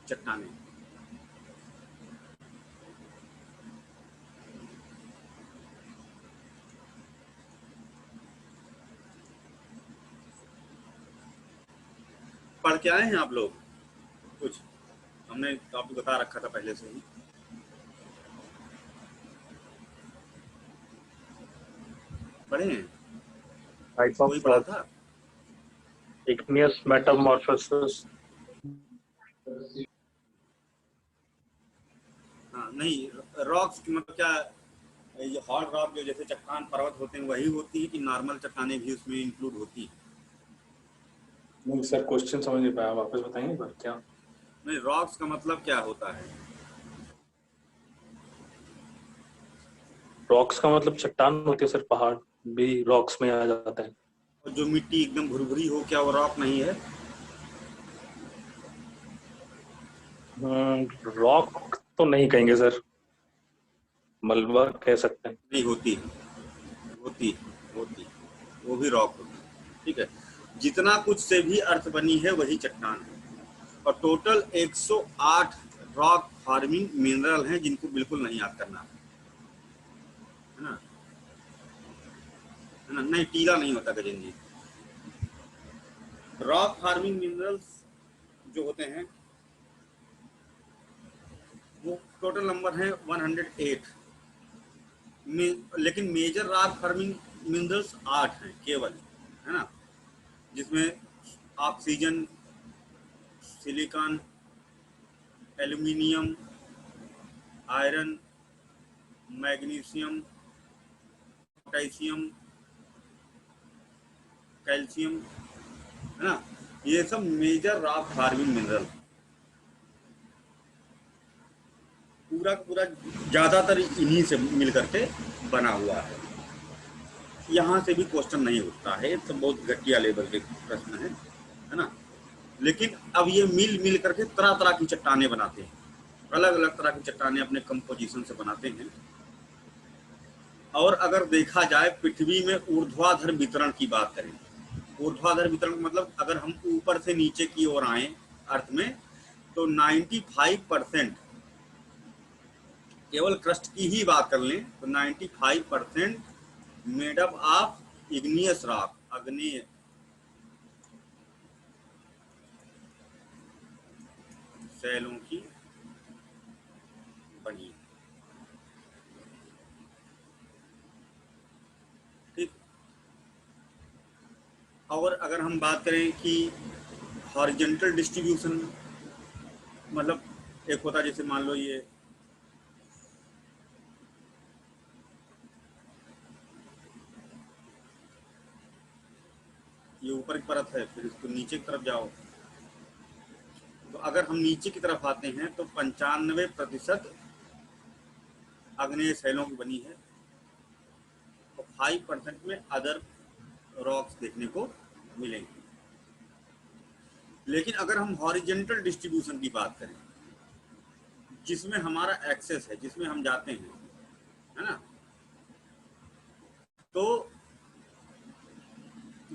चट्टानें। पढ़ के आए हैं आप लोग कुछ? हमने टॉपिक बता रखा था पहले से ही। पढ़े हैं? टाइप कोई ऑफ पढ़ा रॉक, था? igneous metamorphosis। हाँ, नहीं, रॉक्स की मतलब क्या, ये हार्ड रॉक जो जैसे चट्टान पर्वत होते हैं वही होती है कि नॉर्मल चट्टानें भी उसमें इंक्लूड होती है? नहीं सर, क्वेश्चन समझ नहीं पाया, वापस बताएंगे एक बार क्या? नहीं, रॉक्स का मतलब क्या होता है? रॉक्स का मतलब चट्टान होती है सर, पहाड़ भी रॉक्स में आ जाता है। और जो मिट्टी एकदम भुरभुरी हो, क्या वो रॉक नहीं है? रॉक तो नहीं कहेंगे सर, मलबा कह सकते हैं। नहीं, होती है, होती है, होती है, वो भी रॉक होती है। ठीक है, जितना कुछ से भी अर्थ बनी है वही चट्टान है। और टोटल 108 रॉक फार्मिंग मिनरल हैं जिनको बिल्कुल नहीं याद करना है ना? है ना? नहीं, टीला नहीं होता गजेंद्र जी। रॉक फार्मिंग मिनरल्स जो होते हैं वो टोटल नंबर है 108 में, लेकिन मेजर रॉक फार्मिंग मिनरल्स 8 हैं केवल, है ना? जिसमें oxygen, silicon, aluminium, iron, magnesium, potassium, calcium, है ना? ये सब मेजर रॉक फार्मिंग मिनरल, पूरा का पूरा ज़्यादातर इन्हीं से मिल करके बना हुआ है। यहाँ से भी क्वेश्चन नहीं उठता है, तो बहुत घटिया लेवल के प्रश्न है ना? लेकिन अब ये मिल करके तरह तरह की चट्टानें बनाते हैं, अलग अलग तरह की चट्टानें अपने कंपोजिशन से बनाते हैं। और अगर देखा जाए पृथ्वी में ऊर्ध्वाधर वितरण की बात करें, ऊर्ध्वाधर वितरण मतलब अगर हम ऊपर से नीचे की ओर आए अर्थ में, तो 95% केवल क्रस्ट की ही बात कर लें तो 95% made up of igneous rock, अग्नेय शैलों की बनी। ठीक। और अगर हम बात करें कि हॉरिजॉन्टल डिस्ट्रीब्यूशन, मतलब एक होता जैसे मान लो ये ऊपर की परत है, फिर इसको नीचे की तरफ जाओ, तो अगर हम नीचे की तरफ आते हैं तो 95% आग्नेय शैलों की बनी है और 5% में अदर रॉक्स देखने को मिलेंगे। लेकिन अगर हम हॉरिजॉन्टल डिस्ट्रीब्यूशन की बात करें, जिसमें हमारा एक्सेस है, जिसमें हम जाते हैं, है ना, तो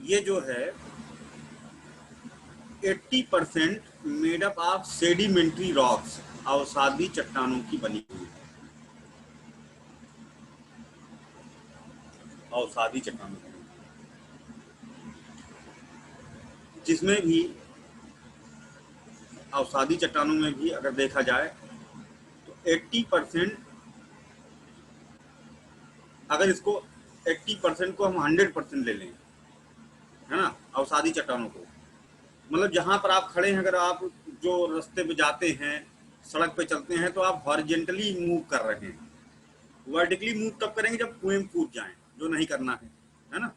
ये जो है 80% made up of sedimentary rocks, अवसादी चट्टानों की बनी हुई है, अवसादी चट्टानों की, जिसमें भी अवसादी चट्टानों में भी अगर देखा जाए तो 80%, अगर इसको 80% को हम 100% ले लें, है ना, अवसादी चट्टानों को, मतलब जहां पर आप खड़े हैं, अगर आप जो रास्ते पे जाते हैं, सड़क पे चलते हैं, तो आप हॉरिजेंटली मूव कर रहे हैं। वर्टिकली मूव तब करेंगे जब कुएं में कूद जाएं, जो नहीं करना है ना?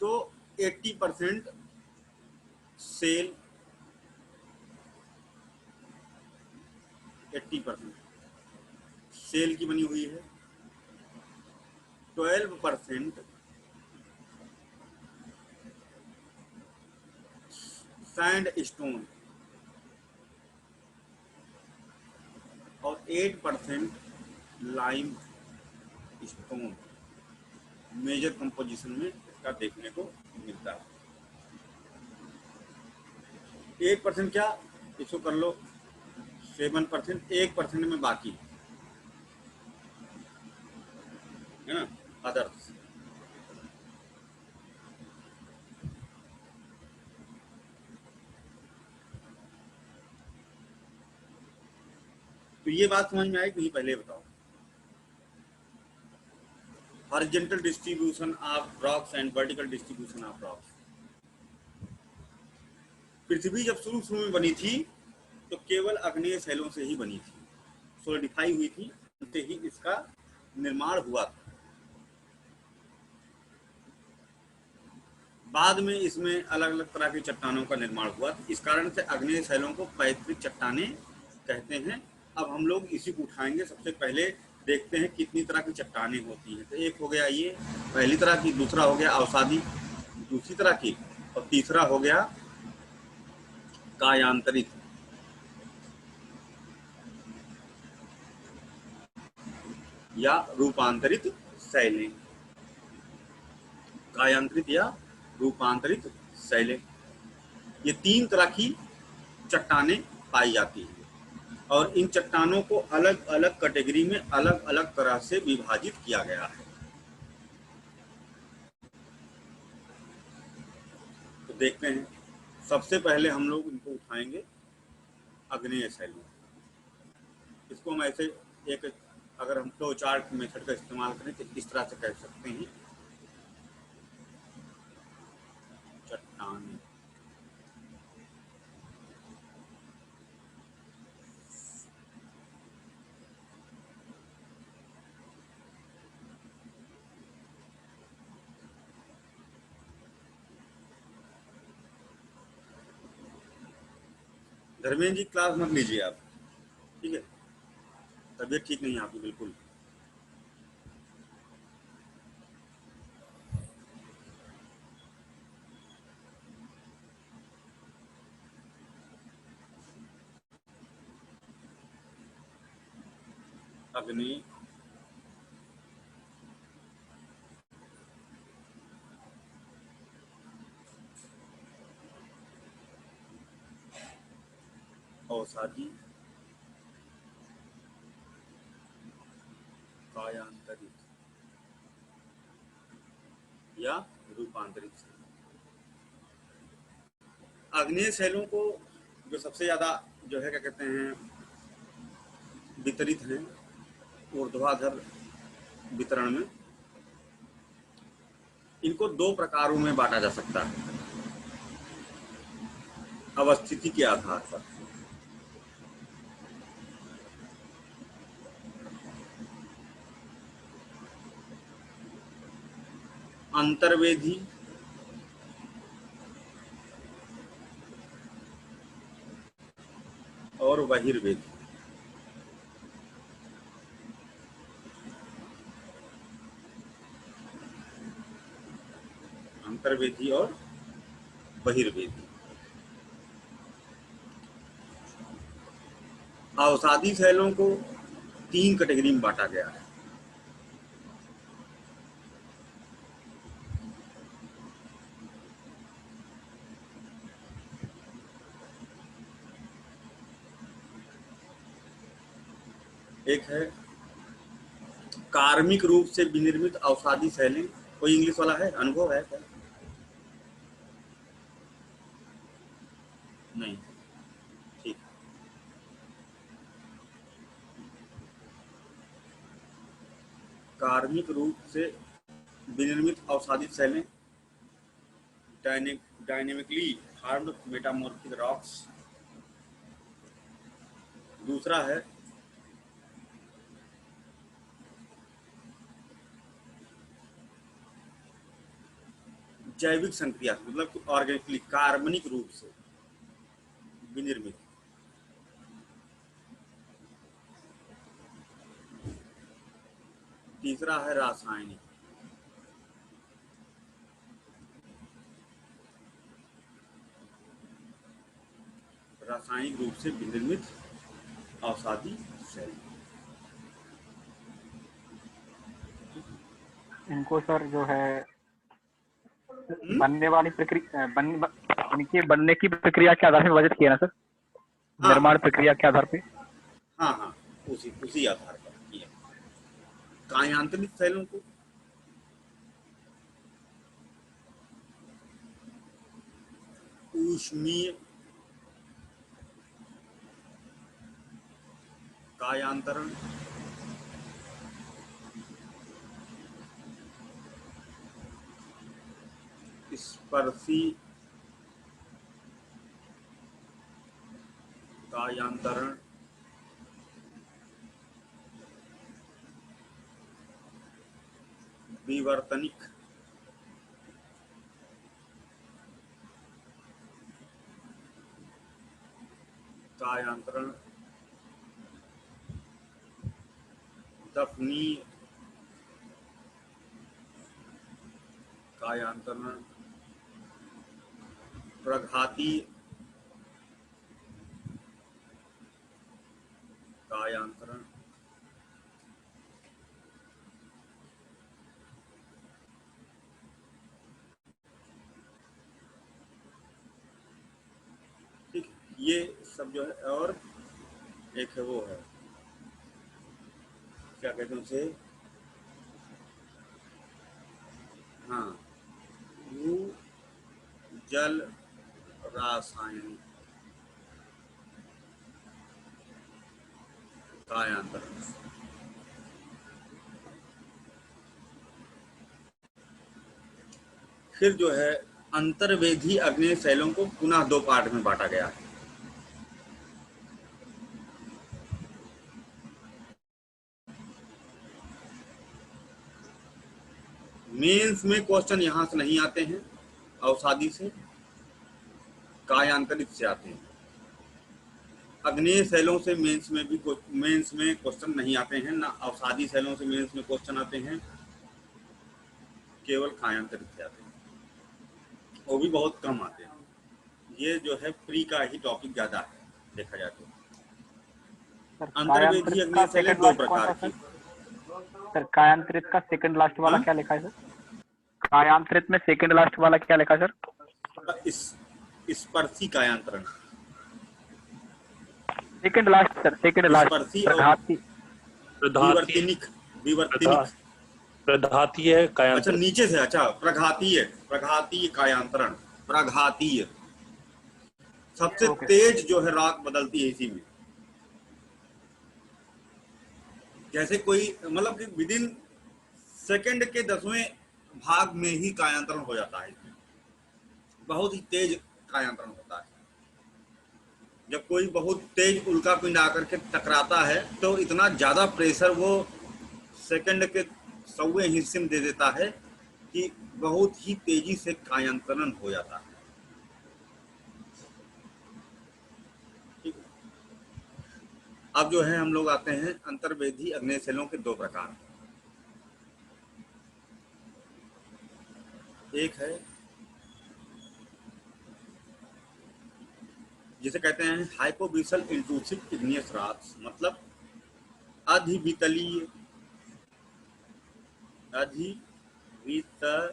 तो 80% सेल, 80% सेल की बनी हुई है, 12% सैंड स्टोन और 8% लाइम स्टोन। मेजर कंपोजिशन में इसका देखने को मिलता है। 8% क्या, इसको कर लो 7%, 1% में बाकी है ना, अदर्स। तो ये बात समझ में आई कि नहीं, पहले बताओ। Horizontal distribution of rocks and vertical distribution of rocks. पृथ्वी जब शुरू शुरू में बनी थी तो केवल अग्नेय शैलों से ही बनी थी, सोलिडिफाई हुई थी, उनसे ही इसका निर्माण हुआ था। बाद में इसमें अलग अलग तरह की चट्टानों का निर्माण हुआ, इस कारण से अग्नेय शैलों को पैतृक चट्टानें कहते हैं। अब हम लोग इसी को उठाएंगे। सबसे पहले देखते हैं कितनी तरह की चट्टानें होती हैं। तो एक हो गया ये पहली तरह की, दूसरा हो गया अवसादी दूसरी तरह की, और तीसरा हो गया कायांतरित या रूपांतरित शैलें। कायांतरित या रूपांतरित शैलें, ये 3 तरह की चट्टानें पाई जाती हैं, और इन चट्टानों को अलग अलग कैटेगरी में अलग अलग तरह से विभाजित किया गया है। तो देखते हैं, सबसे पहले हम लोग इनको उठाएंगे अग्नेय शैलों। इसको हम ऐसे एक, अगर हम फ्लो चार्ट मेथड का इस्तेमाल करें तो इस तरह से कह सकते हैं, चट्टानें। धर्मेंद्र जी क्लास मत लीजिए आप, ठीक है, तबीयत ठीक नहीं है आपकी बिल्कुल। अग्नि अवसादी कायांतरित या रूपांतरित। आग्नेय शैलों को जो सबसे ज्यादा जो है क्या कहते हैं वितरित हैं ऊर्ध्वाधर वितरण में, इनको 2 प्रकारों में बांटा जा सकता है अवस्थिति के आधार पर। अंतर्वेदी और बहिर्वेदी। अंतर्वेदी और बहिर्वेदी। अवसादी शैलों को 3 कैटेगरी में बांटा गया है। एक है कार्मिक रूप से विनिर्मित अवसादी शैलें। कोई इंग्लिश वाला है, अनुभव है क्या? नहीं, ठीक। कार्मिक रूप से विनिर्मित अवसादी शैलें, डायनेमिकली फार्म्ड मेटामॉर्फिक रॉक्स। दूसरा है जैविक संक्रिया, मतलब ऑर्गेनिकली कार्बनिक रूप से विनिर्मित। तीसरा है रासायनिक, रासायनिक रूप से विनिर्मित अवसादी शैलें। इनको सर जो है हम्म? बनने वाली प्रक्रिया इनके बनने की प्रक्रिया के आधार पे विभाजित किया ना सर, हाँ हाँ निर्माण प्रक्रिया के आधार पे। हाँ हाँ, उसी उसी आधार पर किया। कायांतरित सेलों को ऊष्मीय कायांतरण, स्पर्शी कायांतरण, विवर्तनिक कायांतरण, दफनीय कायांतरण, प्रघातीय कायांतरण, ठीक है, ये सब जो है। और एक है वो है, क्या कहते हैं उसे, हाँ, भू जल रासायनिक कायांतरण। फिर जो है अंतर्वेधी अग्नेय शैलों को पुनः दो पार्ट में बांटा गया है। मेंस में क्वेश्चन यहां से नहीं आते हैं, अवसादी से, कायांतरित से आते हैं। अग्नेय शैलों से मेंस में भी मेंस में क्वेश्चन नहीं आते हैं, ना अवसादी शैलों से मेंस में क्वेश्चन आते हैं, केवल कायांतरित से आते हैं, वो भी बहुत कम आते हैं। ये जो है प्री का ही टॉपिक ज्यादा है देखा जाए तो। सर अंतर्वेधी कायांतरित का अग्नेय शैलें सेकंड दो लास्ट कौन प्रकार सा की। सर? सर कायांतरित का सेकंड लास्ट वाला हाँ? क्या लिखा है सर? कायांतरित में सेकंड लास्ट वाला क्या लिखा है सर? इस स्पर्शी कायांतरण, second last sir, second last स्पर्शी और प्रघाती। प्रधातीय विवर्तनिक, विवर्तनिक। प्रधा प्रधातीय अच्छा कायांतरित। नीचे से, अच्छा प्रघातीय, प्रघातीय कायांतरण, प्रघातीय। सबसे ओके तेज जो है राख बदलती है इसी में। जैसे कोई मतलब कि विद इन सेकेंड के 10वें भाग में ही कायांतरण हो जाता है, बहुत ही तेज कायांतरण होता है। जब कोई बहुत तेज उल्का पिंड आकर के टकराता है तो इतना ज्यादा प्रेशर वो सेकंड के 100वें हिस्से में दे देता है कि बहुत ही तेजी से कायांतरण हो जाता है। ठीक है? अब जो है हम लोग आते हैं अंतर्वेधी अग्नेय शैलों के दो प्रकार। एक है जिसे कहते हैं हाइपोबिसल इंट्रूसिव इग्नियस रॉक्स, मतलब अधिवितलीय, अधिवितलीय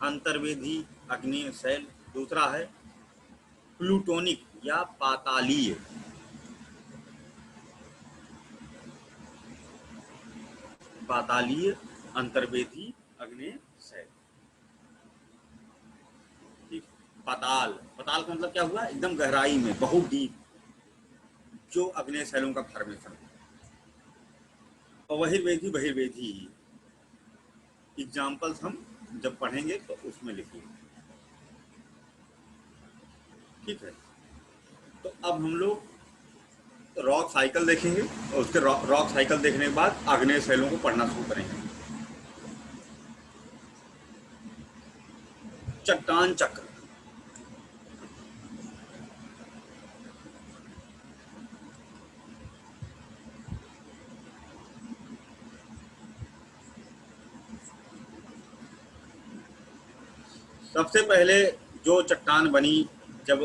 अंतर्वेधी अग्नेय शैल। दूसरा है प्लूटोनिक या पातालीय, पातालीय अंतर्वेधी अग्नेय शैल। ठीक, पाताल, पाताल का मतलब क्या हुआ, एकदम गहराई में, बहुत डीप, जो अग्नेय शैलों का फॉर्मेशन है। और बहिर्वेधी, बहिर्वेधी एग्जाम्पल्स हम जब पढ़ेंगे तो उसमें लिखेंगे। ठीक है, तो अब हम लोग रॉक साइकिल देखेंगे और उसके रॉक साइकिल देखने के बाद आग्नेय शैलों को पढ़ना शुरू करेंगे। चट्टान चक्र, सबसे पहले जो चट्टान बनी जब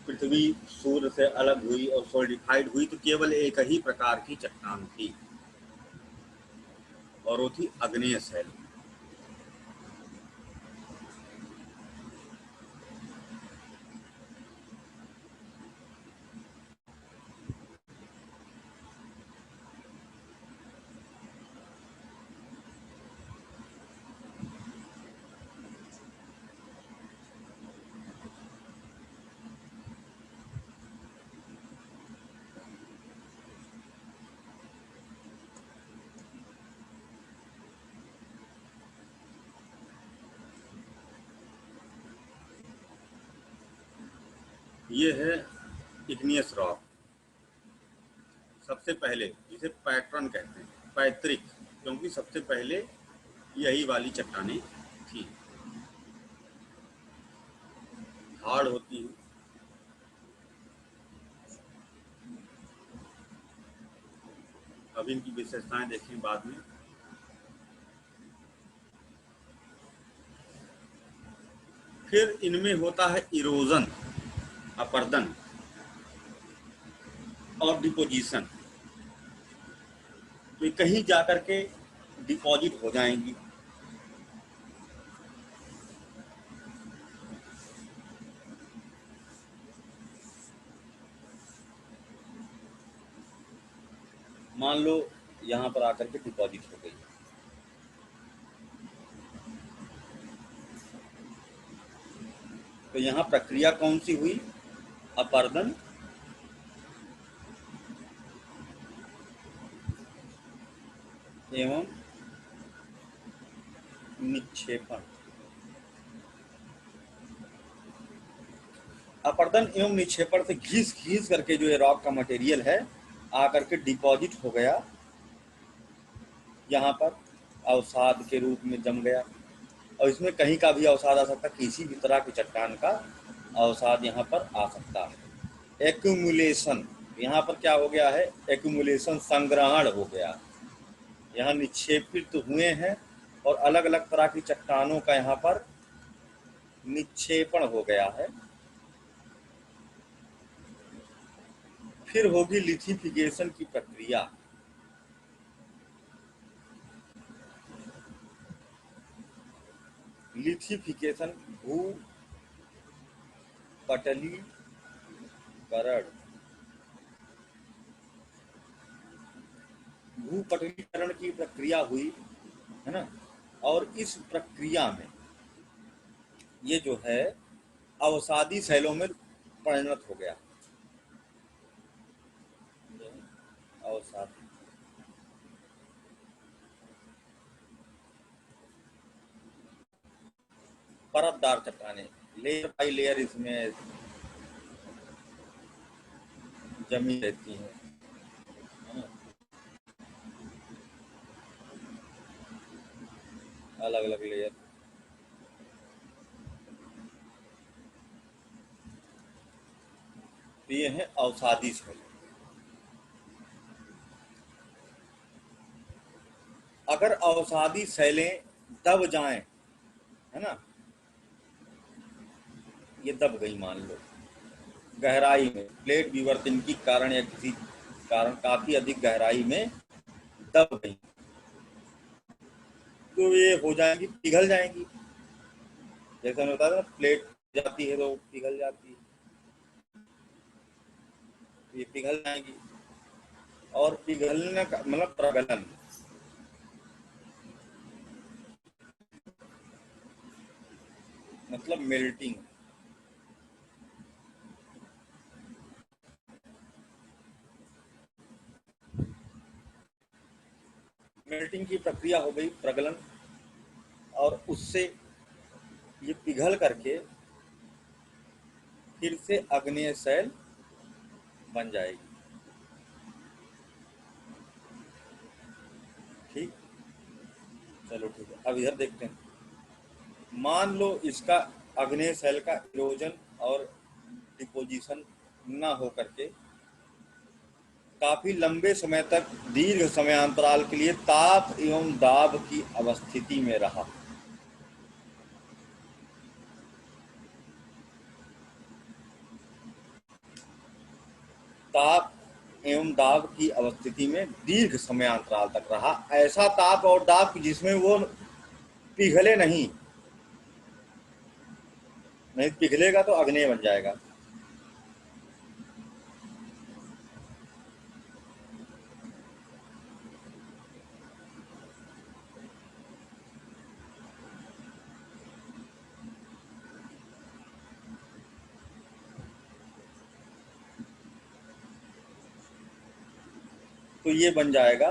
पृथ्वी सूर्य से अलग हुई और सॉलिडिफाइड हुई तो केवल एक ही प्रकार की चट्टान थी, और वो थी आग्नेय सेल। ये है इग्नियस रॉक। सबसे पहले जिसे पैटर्न कहते हैं, पैतृक, क्योंकि सबसे पहले यही वाली चट्टानें थी, हार्ड होती हैं। अब इनकी विशेषताएं देखें बाद में। फिर इनमें होता है इरोजन, अपर्दन और डिपोजिशन। तो कहीं जाकर के डिपॉजिट हो जाएंगी। मान लो यहाँ पर आकर के डिपॉजिट हो गई, तो यहाँ प्रक्रिया कौन सी हुई? अपर्दन एवं निक्षेपण। अपर्दन एवं निक्षेपण से घिस घिस करके जो ये रॉक का मटेरियल है आकर के डिपॉजिट हो गया, यहाँ पर अवसाद के रूप में जम गया। और इसमें कहीं का भी अवसाद आ सकता है, किसी भी तरह की चट्टान का अवसाद यहाँ पर आ सकता है। एक्यूमुलेशन, यहाँ पर क्या हो गया है? एक्यूमुलेशन, संग्रहण हो गया। यहाँ निक्षेपित तो हुए हैं और अलग अलग तरह की चट्टानों का यहाँ पर निक्षेपण हो गया है। फिर होगी लिथिफिकेशन की प्रक्रिया। लिथिफिकेशन, भू पटलीकरण, भूपटलीकरण की प्रक्रिया हुई है ना। और इस प्रक्रिया में ये जो है अवसादी सेलों में परिणत हो गया। अवसादी, परतदार चट्टानें, लेयर बाई लेयर इसमें जमी रहती हैं, है ना, अलग अलग लेयर। तो ये है अवसादी सेल। अगर अवसादी सेलें दब जाएं, है ना, ये दब गई मान लो गहराई में, प्लेट विवर्तन के कारण या किसी कारण काफी अधिक गहराई में दब गई, तो ये हो जाएंगी, पिघल जाएंगी। जैसे मैंने बताया ना, प्लेट जाती है तो पिघल जाती है, तो ये पिघल जाएंगी। और पिघलने का मतलब प्रगलन, मतलब मेल्टिंग। मेल्टिंग की प्रक्रिया हो गई, प्रगलन, और उससे ये पिघल करके फिर से आग्नेय शैल बन जाएगी। ठीक, चलो ठीक है। अब इधर देखते हैं। मान लो इसका आग्नेय शैल का इरोजन और डिपोजिशन ना हो करके काफी लंबे समय तक दीर्घ समयांतराल के लिए ताप एवं दाब की अवस्थिति में रहा। ताप एवं दाब की अवस्थिति में दीर्घ समयांतराल तक रहा। ऐसा ताप और दाब जिसमें वो पिघले नहीं पिघलेगा तो अग्नेय बन जाएगा। तो ये बन जाएगा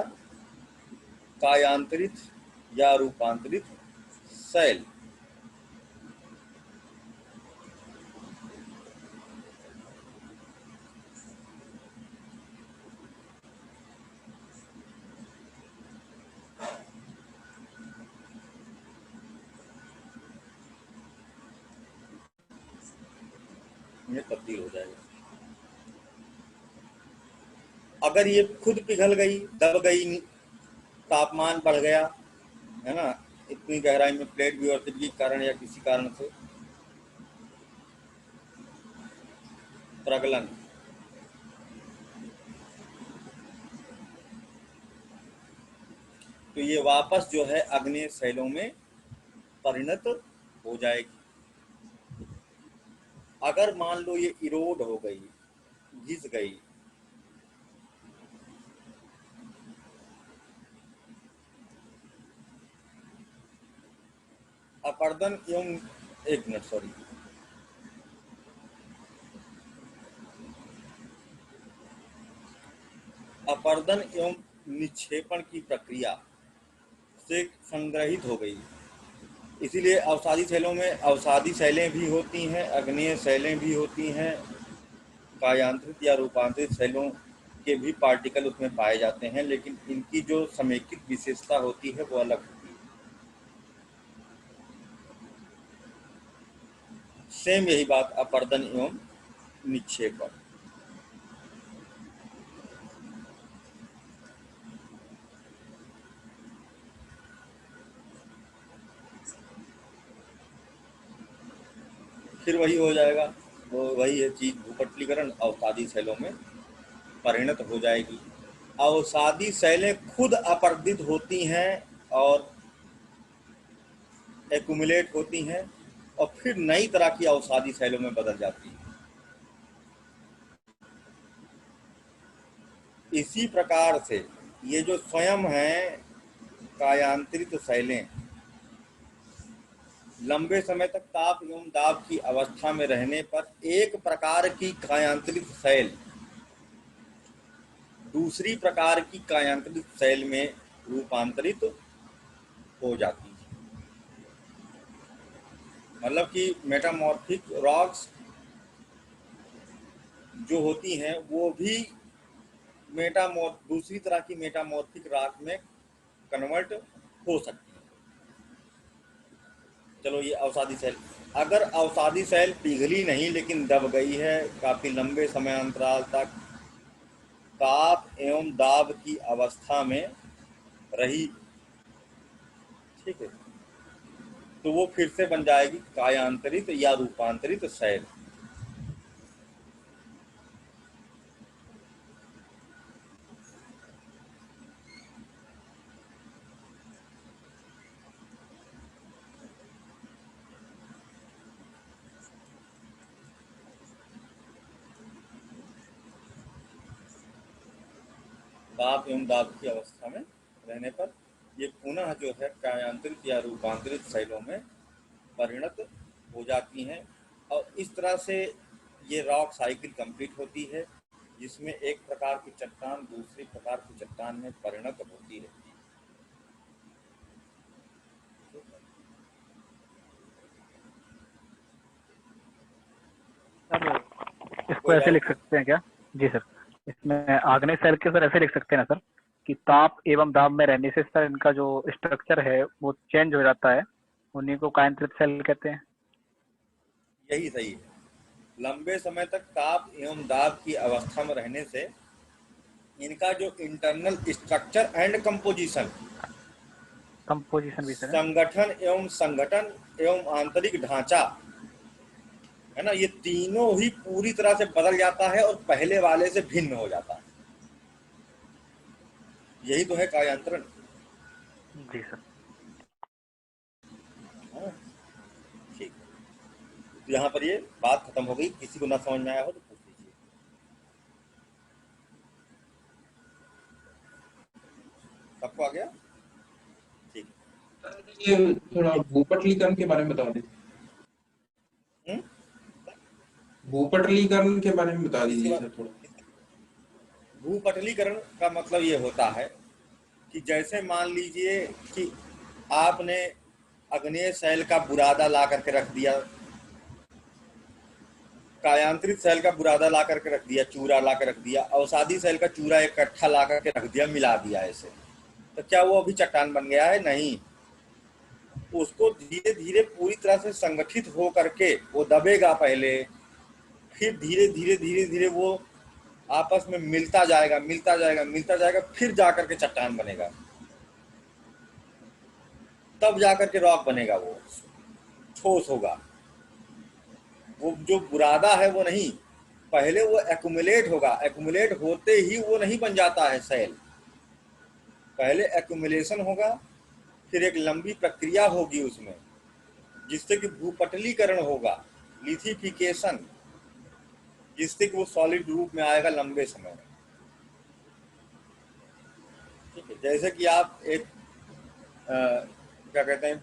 कायांतरित या रूपांतरित शैल। में तब्दील हो जाएगा। अगर ये खुद पिघल गई, दब गई, तापमान बढ़ गया, है ना, इतनी गहराई में प्लेट विवर्तन के कारण या किसी कारण से प्रगलन, तो ये वापस जो है अग्नेय शैलों में परिणत हो जाएगी। अगर मान लो ये इरोड हो गई, घिस गई, अपर्दन एवं एक मिनट सॉरी, अपर्दन एवं निक्षेपण की प्रक्रिया से संग्रहित हो गई। इसीलिए अवसादी शैलों में अवसादी शैलें भी होती हैं, अग्नेय शैलें भी होती हैं, कायांतरित या रूपांतरित शैलों के भी पार्टिकल उसमें पाए जाते हैं, लेकिन इनकी जो समेकित विशेषता होती है वो अलग होती है। सेम यही बात अपर्दन एवं निक्षेपण। फिर वही हो जाएगा, वो वही है चीज, भूपटलीकरण अवसादी शैलों में परिणत हो जाएगी। अवसादी शैलें खुद अपर्दित होती हैं और एक्युमुलेट होती हैं और फिर नई तरह की अवसादी शैलों में बदल जाती हैं। इसी प्रकार से ये जो स्वयं हैं कायांतरित शैलें, लंबे समय तक ताप एवं दाब की अवस्था में रहने पर एक प्रकार की कायांतरित शैल दूसरी प्रकार की कायांतरित शैल में रूपांतरित हो जाती है। मतलब कि मेटामॉर्फिक रॉक्स जो होती हैं वो भी दूसरी तरह की मेटामॉर्फिक रॉक में कन्वर्ट हो सकती है। चलो ये अवसादी शैल, अगर अवसादी शैल पिघली नहीं लेकिन दब गई है, काफी लंबे समय अंतराल तक ताप एवं दाब की अवस्था में रही, ठीक है, तो वो फिर से बन जाएगी कायांतरित या रूपांतरित शैल। ताप एवं दाब की अवस्था में रहने पर ये पुनः जो है कायांतरित या रूपांतरित शैलों में परिणत हो जाती हैं और इस तरह से ये रॉक साइकिल कंप्लीट होती है, जिसमें एक प्रकार की चट्टान दूसरी प्रकार की चट्टान में परिणत होती रहती है। सर इसको ऐसे लिख सकते हैं क्या? जी सर, इसमें आग्नेय शैल के सर ऐसे लिख सकते हैं ना सर कि ताप एवं दाब में रहने से सर इनका जो स्ट्रक्चर है वो चेंज हो जाता है, उन्हीं को कायांतरित शैल कहते हैं। यही सही है। लंबे समय तक ताप एवं दाब की अवस्था में रहने से इनका जो internal structure and composition composition भी सर संगठन एवं आंतरिक ढांचा है ना, ये तीनों ही पूरी तरह से बदल जाता है और पहले वाले से भिन्न हो जाता है। यही तो है कार्यांतरण। जी सर। हाँ, ठीक है। तो यहाँ पर ये बात खत्म हो गई। किसी को ना समझ में आया हो तो पूछ लीजिए। सबको आ गया? ठीक ये थोड़ा भूपटलीकरण के बारे में बता दीजिए। है। भूपटलीकरण के बारे में बता इसके दीजिए बाद सर थोड़ा। भूपटलीकरण का मतलब ये होता है कि जैसे मान लीजिए कि आपने अग्नेय शैल का बुरादा ला करके रख दिया, कायांतरित शैल का बुरादा ला करके रख दिया, चूरा ला कर रख दिया, अवसादी शैल का चूरा इकट्ठा ला करके रख दिया, मिला दिया ऐसे, तो क्या वो अभी चट्टान बन गया है? नहीं। उसको धीरे धीरे पूरी तरह से संगठित हो करके वो दबेगा पहले, फिर धीरे धीरे धीरे धीरे वो आपस में मिलता जाएगा, मिलता जाएगा, मिलता जाएगा, फिर जाकर के चट्टान बनेगा, तब जाकर के रॉक बनेगा, वो ठोस होगा। वो जो बुरादा है वो नहीं, पहले वो एक्युमुलेट होगा, एक्युमुलेट होते ही वो नहीं बन जाता है सेल, पहले एक्युमुलेशन होगा, फिर एक लंबी प्रक्रिया होगी उसमें, जिससे कि भूपटलीकरण होगा, लिथिफिकेशन, जिससे कि वो सॉलिड रूप में आएगा लंबे समय में। ठीक है, जैसे कि आप एक क्या कहते हैं,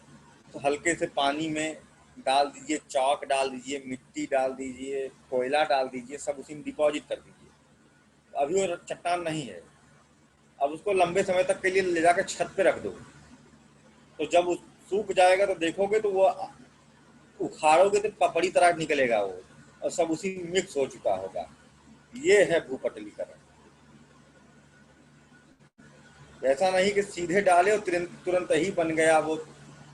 तो हल्के से पानी में डाल दीजिए, चौक डाल दीजिए, मिट्टी डाल दीजिए, कोयला डाल दीजिए, सब उसी में डिपॉजिट कर दीजिए, अभी वो चट्टान नहीं है। अब उसको लंबे समय तक के लिए ले जाकर छत पे रख दो, तो जब वो सूख जाएगा तो देखोगे तो वो उखाड़ोगे तो पपड़ी तरह निकलेगा वो, और सब उसी में मिक्स हो चुका होगा। ये है भूपटलीकरण। ऐसा नहीं कि सीधे डाले और तुरंत तुरंत ही बन गया वो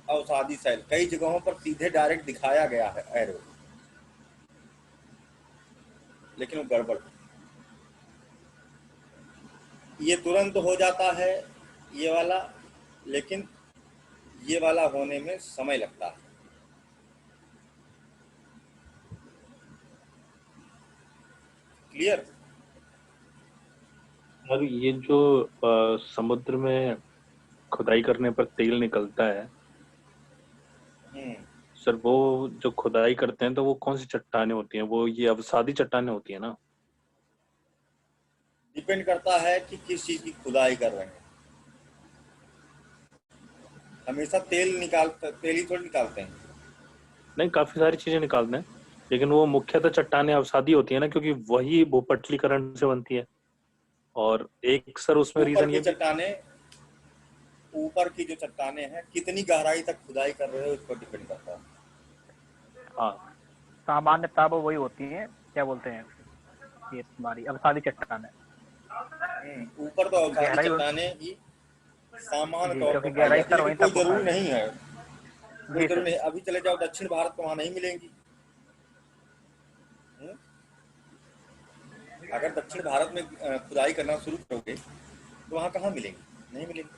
अवसादी सेल। कई जगहों पर सीधे डायरेक्ट दिखाया गया है एरो, लेकिन वो गड़बड़। ये तुरंत हो जाता है ये वाला, लेकिन ये वाला होने में समय लगता है। क्लियर? और ये जो समुद्र में खुदाई करने पर तेल निकलता है सर, वो जो खुदाई करते हैं तो वो कौन सी चट्टानें होती हैं? वो ये अवसादी चट्टानें होती है ना? डिपेंड करता है कि किस चीज की खुदाई कर रहे हैं। हमेशा तेल ही थोड़ी निकालते हैं। नहीं, काफी सारी चीजें निकालते हैं, लेकिन वो मुख्यतः चट्टानें अवसादी होती है ना, क्योंकि वही भूपटलीकरण से बनती है। और एक सर उसमें ऊपर रीजन की ये भी। चट्टानें, ऊपर की जो चट्टानें हैं कितनी गहराई तक खुदाई कर रहे हो इस पर डिपेंड करता है। हाँ, सामान्यतः वो वही होती है, क्या बोलते हैं, ये तुम्हारी अवसादी चट्टान है। ऊपर तो क्योंकि अवसादी गहराई चट्टानें ही सामान्य जी, तौर पर क्योंकि पाई गहराई जाती है, सर लेकिन वहीं कोई तक होता जरूरी है। नहीं है। कोई जी जरूरी सर। नहीं, अभी चले जाओ दक्षिण भारत तो वहां नहीं मिलेंगी। हम्म? अगर दक्षिण भारत में खुदाई करना शुरू करोगे तो वहां कहाँ मिलेंगी? नहीं मिलेंगी।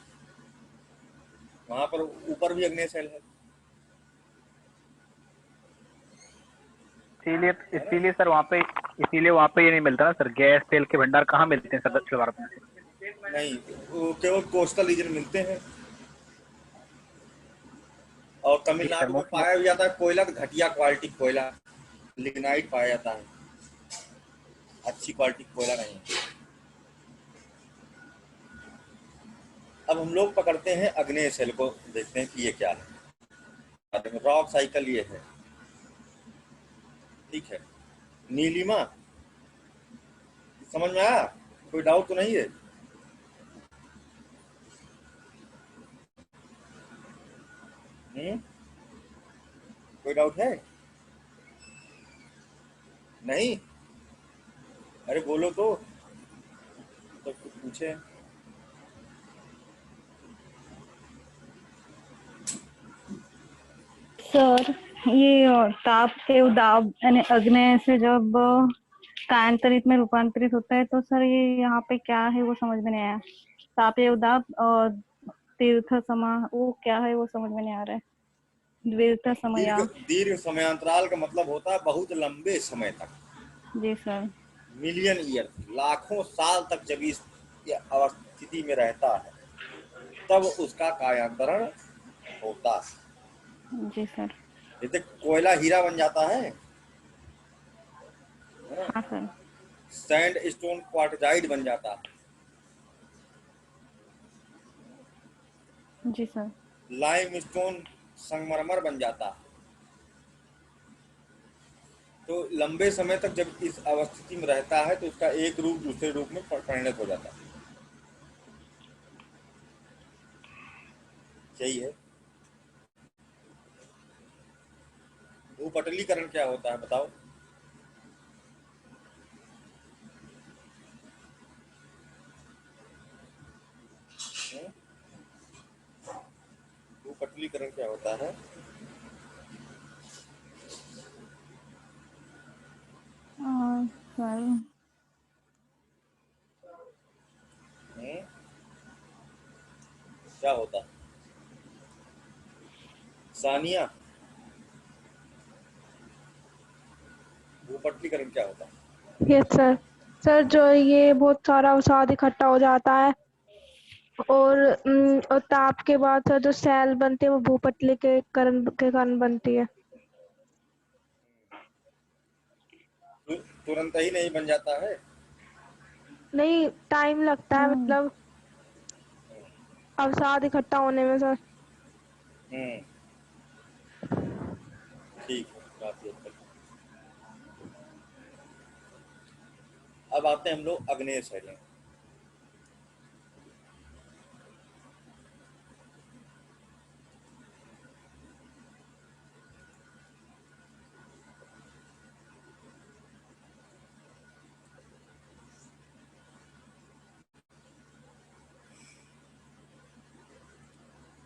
वहां पर ऊपर भी अग्नेय शैल है इसीलिए है ना? इसीलिए सर वहाँ पे ये नहीं मिलता ना सर, गैस तेल के भंडार कहाँ मिलते हैं सर दक्षिण भारत में? नहीं, वो केवल कोस्टल रीजन मिलते हैं, और जी सर, तमिलनाडु में पाया भी जाता है कोयला, तो घटिया क्वालिटी कोयला, लिग्नाइट पाया जाता है, अच्छी क्वालिटी कोयला नहीं। अब हम लोग पकड़ते हैं अग्नेय सेल को, देखते हैं कि ये क्या है। रॉक साइकिल ये है, ठीक है। नीलिमा, समझ में आया? कोई डाउट तो नहीं है? कोई डाउट है? नहीं? अरे बोलो तो कुछ पूछे। सर, ये ताप से उदाब यानी अग्नेय से जब कायांतरित में रूपांतरित होता है, तो सर ये यहाँ पे क्या है वो समझ में नहीं आया। तापीय उदाब और तीर्थ समा वो क्या है वो समझ में नहीं आ रहा है। द्वितीय दीर्घ समया। दीर्घ समयांतराल का मतलब होता है बहुत लंबे समय तक, जी सर। मिलियन ईयर, लाखों साल तक जब इस स्थिति में रहता है तब उसका कायांतरण होता है। जी सर। जैसे कोयला हीरा बन जाता है ना, हाँ सर। सैंड स्टोन क्वार्टजाइट बन जाता है, जी सर। लाइम स्टोन संगमरमर बन जाता है। तो लंबे समय तक जब इस अवस्थिति में रहता है तो उसका एक रूप दूसरे रूप में परिणत हो जाता है। यही है। भूपटलीकरण क्या होता है बताओ? हम्म? भूपटलीकरण क्या होता है? सर हम्म? क्या होता है सानिया? भूपटलीकरण क्या होता है? Yes sir. सर जो ये बहुत सारा अवसाद इकट्ठा हो जाता है और ताप के बाद सर जो सेल बनते हैं वो भूपटली के कारण बनती है। तुरंत ही नहीं बन जाता है। नहीं, टाइम लगता है, मतलब अवसाद इकट्ठा होने में सर। हम्म, ठीक है, काफी अच्छा। अब आते हैं हम लोग अग्नेय शैलें।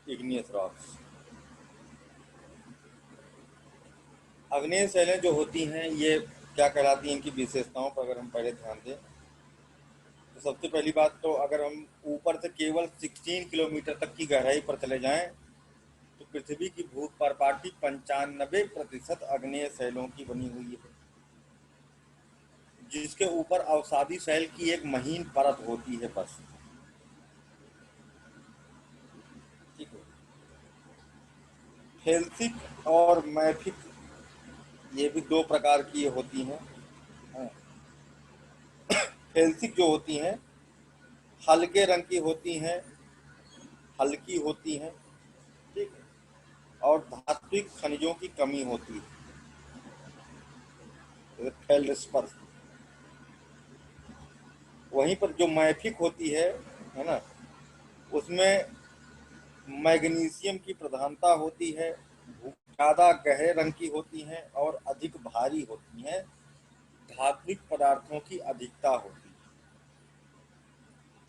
Igneous rocks. अग्नेय शैलें जो होती हैं ये क्या कहलाती हैं, इनकी विशेषताओं पर अगर हम पहले ध्यान दें तो सबसे पहली बात तो अगर हम ऊपर से केवल 16 किलोमीटर तक की गहराई पर चले जाएं तो पृथ्वी की भूपर्पाटी 95% अग्नेय शैलों की बनी हुई है, जिसके ऊपर अवसादी शैल की एक महीन परत होती है बस। ठीक है। फेल्सिक और मैफिक ये भी दो प्रकार की होती हैं। हाँ। फेल्सिक जो होती हैं हल्के रंग की होती हैं, हल्की होती हैं, ठीक है, और धात्विक खनिजों की कमी होती है, जैसे फेल्डस्पर। वहीं पर जो मैफिक होती है ना, उसमें मैग्नीशियम की प्रधानता होती है, ज़्यादा गहरे रंग की होती हैं और अधिक भारी होती हैं, धात्विक पदार्थों की अधिकता होती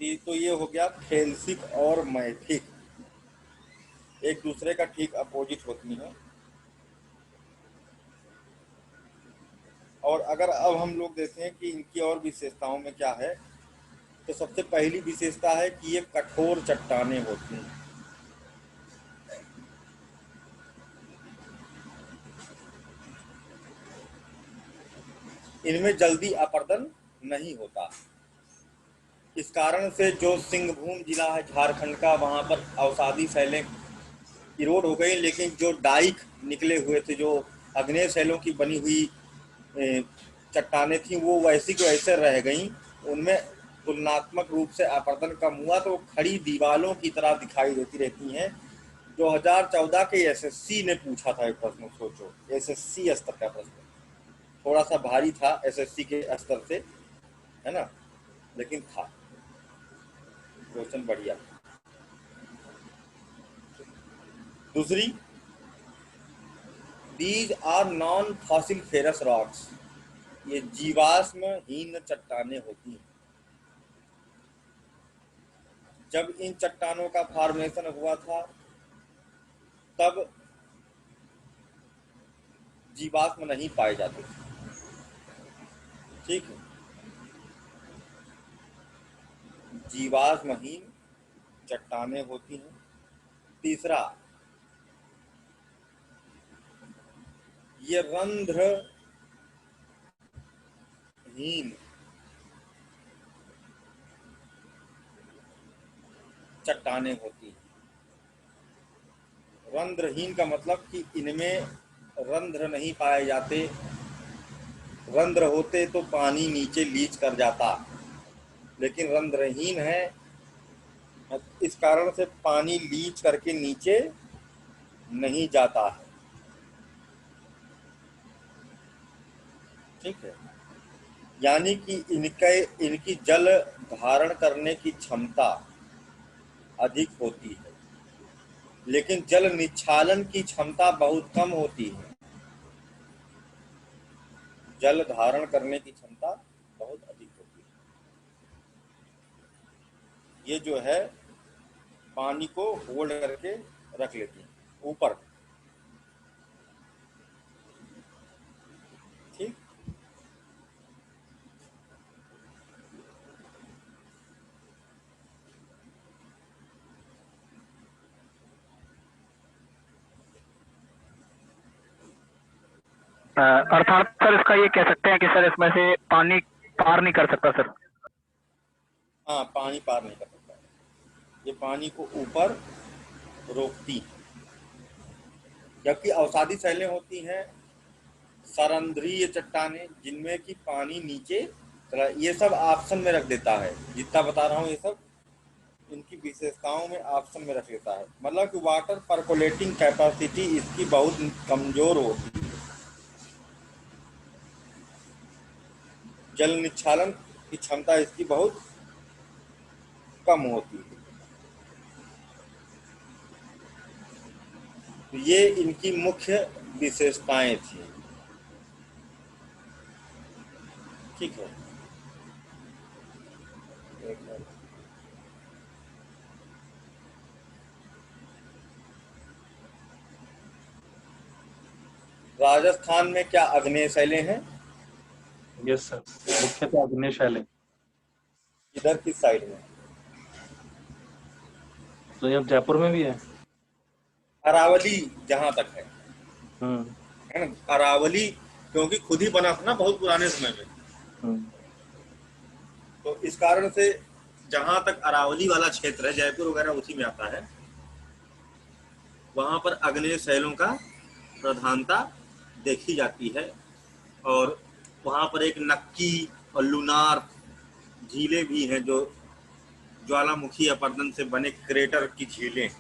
है। तो ये हो गया फेल्सिक और मैफिक, एक दूसरे का ठीक अपोजिट होती हैं। और अगर अब हम लोग देखें कि इनकी और विशेषताओं में क्या है, तो सबसे पहली विशेषता है कि ये कठोर चट्टानें होती हैं। इनमें जल्दी अपरदन नहीं होता। इस कारण से जो सिंहभूम जिला है झारखंड का, वहाँ पर अवसादी शैलें इरोड हो गई, लेकिन जो डाइक निकले हुए थे, जो अग्नेय शैलों की बनी हुई चट्टानें थी, वो वैसी की वैसे रह गईं। उनमें तुलनात्मक रूप से अपरदन कम हुआ, तो खड़ी दीवालों की तरह दिखाई देती रहती हैं। 2014 के एसएससी ने पूछा था एक प्रश्न, सोचो, एसएससी स्तर का प्रश्न, थोड़ा सा भारी था एसएससी के स्तर से, है ना, लेकिन था क्वेश्चन बढ़िया। दूसरी, these are non fossil ferrous rocks, ये जीवाश्महीन चट्टानें होती हैं। जब इन चट्टानों का फॉर्मेशन हुआ था तब जीवाश्म नहीं पाए जाते थे, ठीक है, जीवाश्महीन चट्टानें होती हैं। तीसरा, ये रंध्रहीन चट्टानें होती हैं। रंध्रहीन का मतलब कि इनमें रंध्र नहीं पाए जाते, रंध्र होते तो पानी नीचे लीच कर जाता, लेकिन रंध्रहीन है, इस कारण से पानी लीच करके नीचे नहीं जाता है। ठीक है, यानी कि इनकी जल धारण करने की क्षमता अधिक होती है, लेकिन जल निच्छालन की क्षमता बहुत कम होती है। जल धारण करने की क्षमता बहुत अधिक होती है। ये जो है पानी को होल्ड करके रख लेती है ऊपर। ठीक, अर्थात सर इसका ये कह सकते हैं कि सर इसमें से पानी पार नहीं कर सकता सर। हाँ, पानी पार नहीं कर सकता है, ये पानी को ऊपर रोकती है। जबकि अवसादी शैलें होती हैं सरंध्रीय चट्टानें, जिनमें कि पानी नीचे चला। ये सब ऑप्शन में रख देता है, जितना बता रहा हूँ ये सब इनकी विशेषताओं में ऑप्शन में रख लेता है। मतलब कि वाटर परकोलेटिंग कैपेसिटी इसकी बहुत कमजोर होती है, जल निच्छालन की क्षमता इसकी बहुत कम होती है। तो ये इनकी मुख्य विशेषताएं थी। ठीक है, राजस्थान में क्या आग्नेय शैलें हैं? यस सर, मुख्यतः आग्नेय शैलें। इधर किस साइड में? तो यहाँ जयपुर में भी है। अरावली जहां तक है हम्म। ना, अरावली क्योंकि खुद ही बना था ना बहुत पुराने समय में, तो इस कारण से जहां तक अरावली वाला क्षेत्र है, जयपुर वगैरह उसी में आता है, वहां पर आग्नेय शैलों का प्रधानता देखी जाती है। और वहां पर एक नक्की और लूनार झीलें भी हैं, जो ज्वालामुखी अपरदन से बने क्रेटर की झीलें।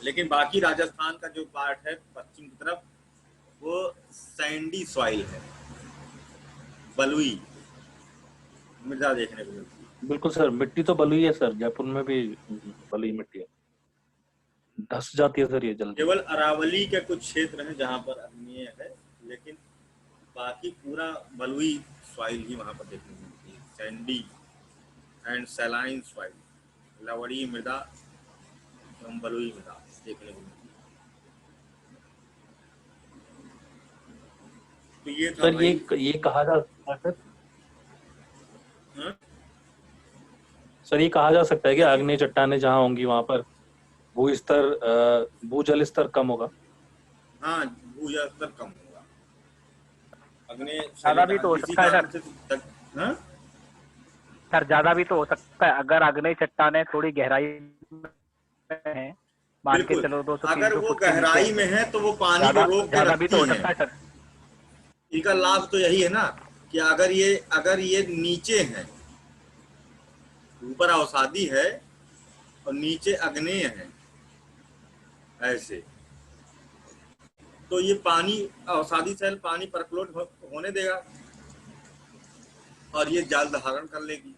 लेकिन बाकी राजस्थान का जो पार्ट है पश्चिम की तरफ, वो सैंडी सॉइल है, बलुई मृदा देखने को मिलती है। बिल्कुल सर, मिट्टी तो बलुई है सर, जयपुर में भी बलुई मिट्टी है, धस जाती है सर ये जल्दी। केवल अरावली के कुछ क्षेत्र हैं जहां पर आग्नेय है, लेकिन बाकी पूरा बलुई सॉइल ही वहां पर देखने को मिलती है। सैंडी एंड सैलाइन सॉइल, लवणीय मृदा एवं बलुई मृदा देखने को मिलती है। तो ये था सर, भाई। ये कहा जा सकता है सर, हाँ? सर ये कहा जा सकता है कि आग्नेय चट्टानें जहाँ होंगी वहां पर भूजल स्तर कम होगा। हाँ, भूजल स्तर कम होगा, आग्नेय ज्यादा भी तो हो इसी सकता है कारण सर। से हाँ? सर ज्यादा भी तो हो सकता है, अगर आग्नेय चट्टानें थोड़ी गहराई में है, मान के बिल्कुल, चलो 200-300 अगर वो फुट के नीचे गहराई है, में है तो वो पानी को ज्यादा रोक के ज्यादा भी तो रखती हो हैं। सकता है सर। इनका लाभ तो यही है ना कि अगर ये नीचे है, ऊपर अवसादी है और नीचे आग्नेय है ऐसे, तो ये पानी अवसादी शैल पानी परक्लोट होने देगा और ये जल धारण कर लेगी।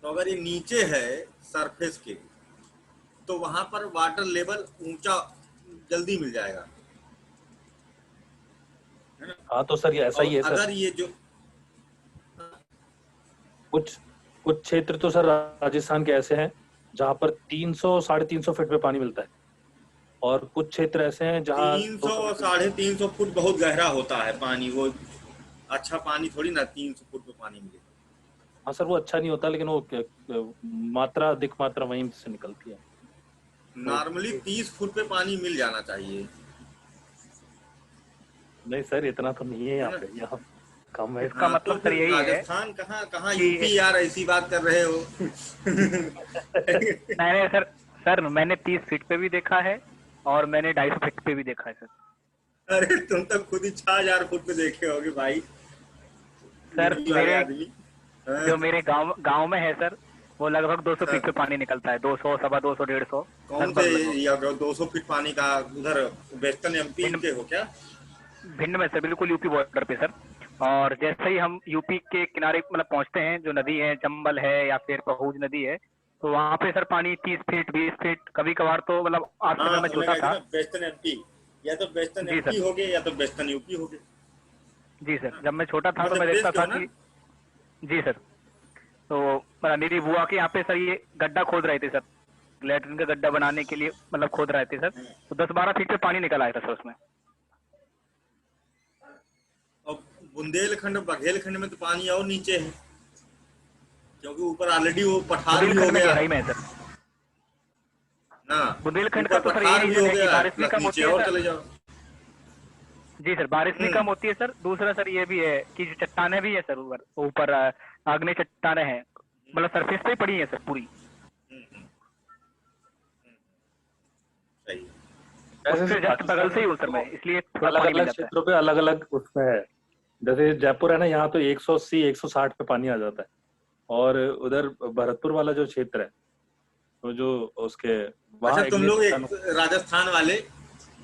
तो अगर ये नीचे है सरफेस के, तो वहां पर वाटर लेवल ऊंचा जल्दी मिल जाएगा, है ना। हाँ तो सर ये ऐसा ही और है सर। अगर ये जो कुछ कुछ क्षेत्र तो सर राजस्थान के ऐसे हैं जहाँ पर 300-350 फीट पे पानी मिलता है, और कुछ क्षेत्र ऐसे हैं जहाँ 300 350 फुट बहुत गहरा होता है पानी, वो अच्छा पानी थोड़ी ना 300 फुट पे पानी मिलेगा। हाँ सर वो अच्छा नहीं होता, लेकिन वो मात्रा अधिक मात्रा वहीं से निकलती है। नॉर्मली 30 फुट पे पानी मिल जाना चाहिए, नहीं सर, इतना तो नहीं है है यहाँ ना। पे, यहाँ कम है। इसका हाँ, तो मतलब सर फिर यही है राजस्थान कहाँ कहाँ कि यूपी यार, ऐसी बात कर रहे हो। नहीं नहीं सर, सर मैंने 30 फीट पे भी देखा है और मैंने 250 फीट पे भी देखा है सर। अरे तुम तो खुद ही 6,000 फुट पे देखे होगे भाई, सर यूपी वाले मेरे आदमी। हाँ, जो मेरे गांव गांव में है सर, वो लगभग 200 हाँ, फीट पे पानी निकलता है, 200 सवा 200 150 कौन से लगभग लगभग। एरिया के हो? 200 फीट पानी का उधर वेस्टर्न एमपी भिंड के हो क्या? भिंड में सर, बिल्कुल यूपी बॉर्डर पे सर। और जैसे ही हम यूपी के किनारे मतलब पहुंचते हैं, जो नदी है चंबल है या फिर पहुज नदी है, तो वहाँ पे सर पानी 30 फीट 20 फीट, कभी कभार तो मतलब आज तक हाँ, मैं तुमने छोटा कहा थी था। ना वेस्टर्न एमपी, या तो वेस्टर्न जी एमपी सर। हो गए या तो वेस्टर्न यूपी हो गए। जी सर, हाँ, जब मैं छोटा था तो मध्य मैं प्रदेश देखता के था हो ना? कि जी सर, तो मेरी बुआ के यहाँ पे सर ये गड्ढा खोद रहे थे सर, लेटरिन का गड्ढा बनाने के लिए मतलब खोद रहे थे सर, तो 10-12 फीट पे पानी निकल आया था सर उसमें। और बुंदेलखंड बघेलखंड में तो पानी और नीचे है, क्योंकि ऊपर ऑलरेडी वो पठार भी हो बुंदेलखंड में गया गहराई है में है सर। ना। बुंदेलखंड का ऊपर तो सर यही पठार भी रीजन हो है कि गया है, बारिश भी प्लस कम होती नीचे है और सर। चले जाओ। जी सर, बारिश भी हम्म। कम होती है सर। दूसरा सर ये भी है कि जो चट्टाने भी है सर, ऊपर ऊपर आग्नेय चट्टाने हैं, मतलब सरफेस पे ही पड़ी है सर पूरी। हम्म, हम्म, सही है। ऐसे उससे जस्ट बगल राजस्थान से ही में हूँ सर तो मैं, इसलिए थोड़ा अलग पानी मिल अलग जाता है। क्षेत्रों पे अलग अलग उसमें है। जैसे जयपुर है ना, यहाँ तो 180 160 पे पानी आ जाता है। और उधर भरतपुर वाला जो क्षेत्र है, तो जो उसके अच्छा, वहाँ तुम अग्नि लोग एक चट्टान। राजस्थान वाले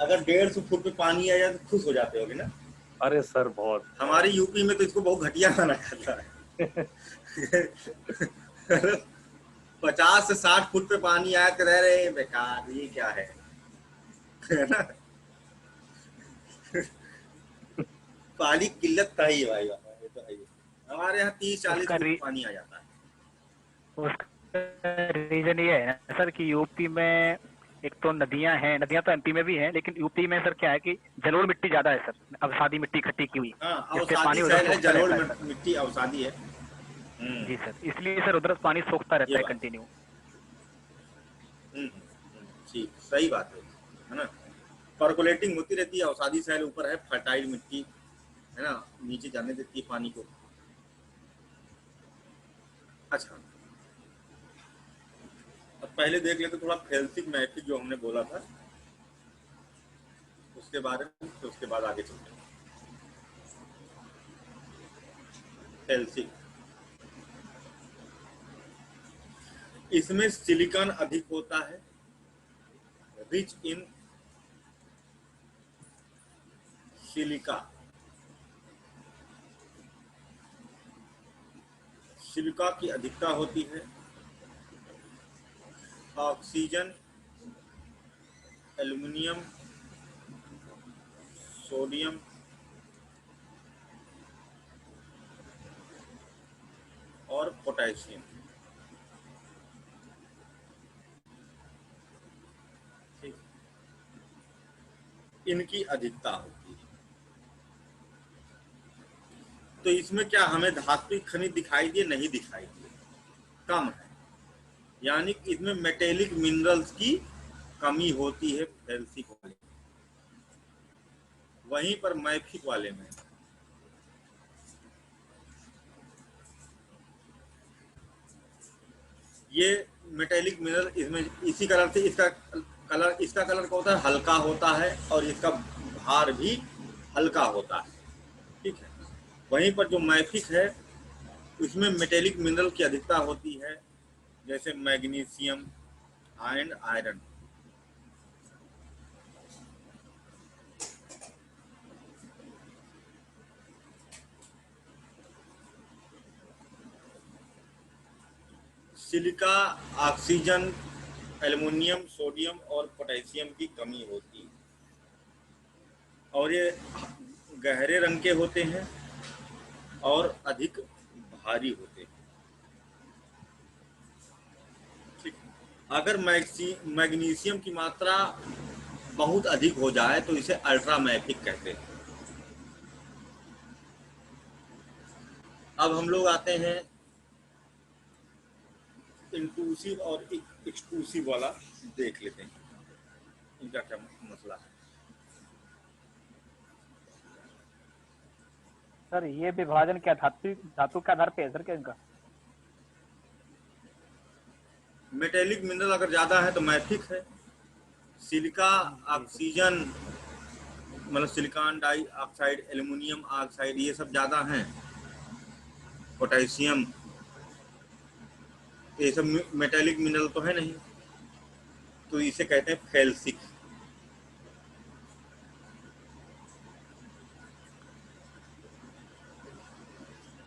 अगर 150 फुट पे पानी आ जाए तो खुश हो जाते होगे ना? अरे सर बहुत। हमारे यूपी में तो इसको बहुत घटिया माना जाता है। 50 से 60 फुट पे पानी आया तो रह रहे बेकार, ये क्या है ना? पानी की किल्लत था ही भाई, ये तो है ही। हमारे यहाँ 30-40 उसका फुट री, पानी आ जाता है। उसका रीजन ये है ना सर कि यूपी में एक तो नदियां हैं, नदियां तो एमपी में भी हैं, लेकिन यूपी में सर क्या है कि जलोढ़ मिट्टी ज्यादा है सर, अब सादी मिट्टी इकट्ठी की हुई, हाँ, इससे अवसादी पानी उधर शैल है, सोखता जलोढ़ रहता है सर। मिट्टी अवसादी है। हम्म, जी सर, इसलिए सर उधर पानी सोखता ये रहता है बात है। कंटिन्यू। ठीक, सही बात है ना? पर्कोलेटिंग होती रहती है, अवसादी शैल ऊपर है, फर्टाइल मिट्टी है ना, नीचे जाने देती है पानी को। अच्छा, अब पहले देख लेते थोड़ा फेल्सिक मैफिक जो हमने बोला था उसके बारे में, तो उसके बाद आगे चलते हैं। फेल्सिक, इसमें सिलिकॉन अधिक होता है, रिच इन सिलिका। सिलिका की अधिकता होती है। ऑक्सीजन, एल्युमिनियम, सोडियम और पोटेशियम। ठीक, इनकी अधिकता होती है। तो इसमें क्या हमें धात्विक खनिज दिखाई दिए? नहीं दिखाई दिए, कम है। यानी कि इसमें मेटेलिक मिनरल्स की कमी होती है फेल्सिक वाले, वहीं पर मैफिक वाले में ये मेटेलिक मिनरल इसमें इसी कलर से, इसका कलर क्या होता है? हल्का होता है, और इसका भार भी हल्का होता है। ठीक है। वहीं पर जो मैफिक है उसमें मेटेलिक मिनरल की अधिकता होती है, जैसे magnesium and iron. Silica, oxygen, aluminium, sodium और पोटेशियम की कमी होती है, और ये गहरे रंग के होते हैं और अधिक भारी होते हैं। ठीक। अगर मैग्नीशियम की मात्रा बहुत अधिक हो जाए तो इसे अल्ट्रामैफिक कहते हैं। अब हम लोग आते हैं इंट्रूसिव और एक्सट्रूसिव वाला, देख लेते हैं इनका क्या मसला है। सर ये विभाजन क्या धातु के आधार पे है सर क्या इनका? मेटेलिक मिनरल अगर ज्यादा है तो मैफिक है। सिलिका ऑक्सीजन मतलब सिलिकॉन डाइऑक्साइड, एल्युमिनियम ऑक्साइड, ये सब ज्यादा हैं। पोटेशियम, ये सब मेटेलिक मिनरल तो है नहीं, तो इसे कहते हैं फेल्सिक।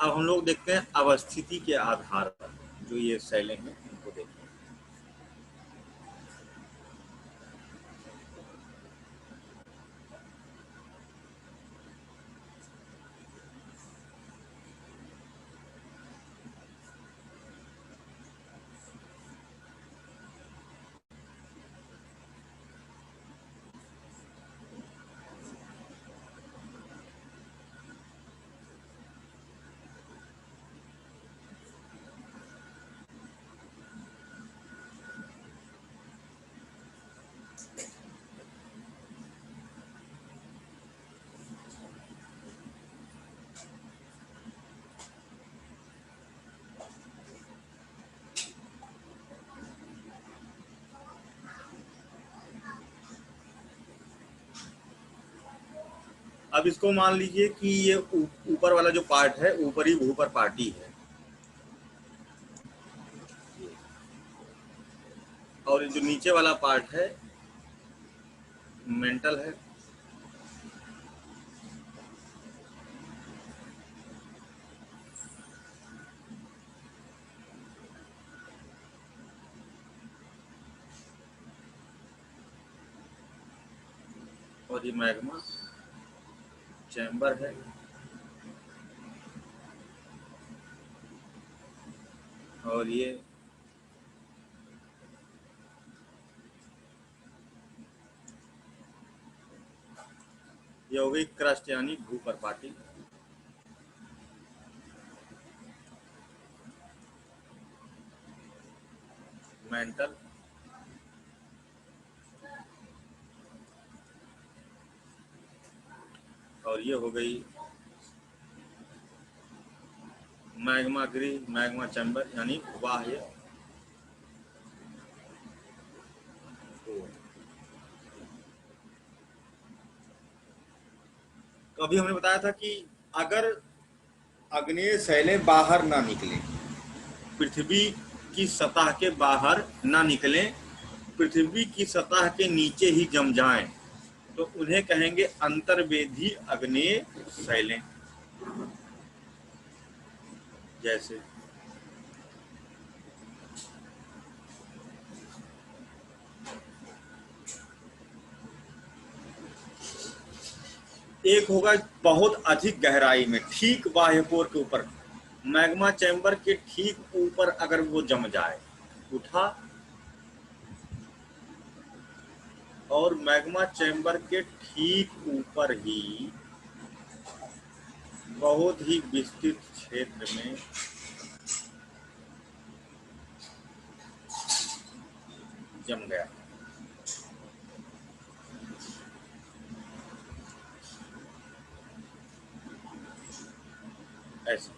अब हम लोग देखते हैं अवस्थिति के आधार पर जो ये शैलें हैं उनको देखते हैं। अब इसको मान लीजिए कि ये ऊपर वाला जो पार्ट है ऊपरी भूपर पार्टी है, और जो नीचे वाला पार्ट है मेंटल है। और ये मैग्मा चैम्बर है। और ये हो गई क्रस्ट यानी भूपर पार्टी। मेंटल, और ये हो गई मैग्मा गृह, मैग्मा चैम्बर यानी बाह्य। तो अभी हमने बताया था कि अगर आग्नेय शैलें बाहर ना निकले, पृथ्वी की सतह के बाहर ना निकले, पृथ्वी की सतह के नीचे ही जम जाएं, तो उन्हें कहेंगे अंतर्वेधी आग्नेय शैलें। जैसे एक होगा बहुत अधिक गहराई में, ठीक बाह्यपोर के ऊपर, मैग्मा चैम्बर के ठीक ऊपर अगर वो जम जाए, उठा, और मैग्मा चैम्बर के ठीक ऊपर ही बहुत ही विस्तृत क्षेत्र में जम गया। ऐसे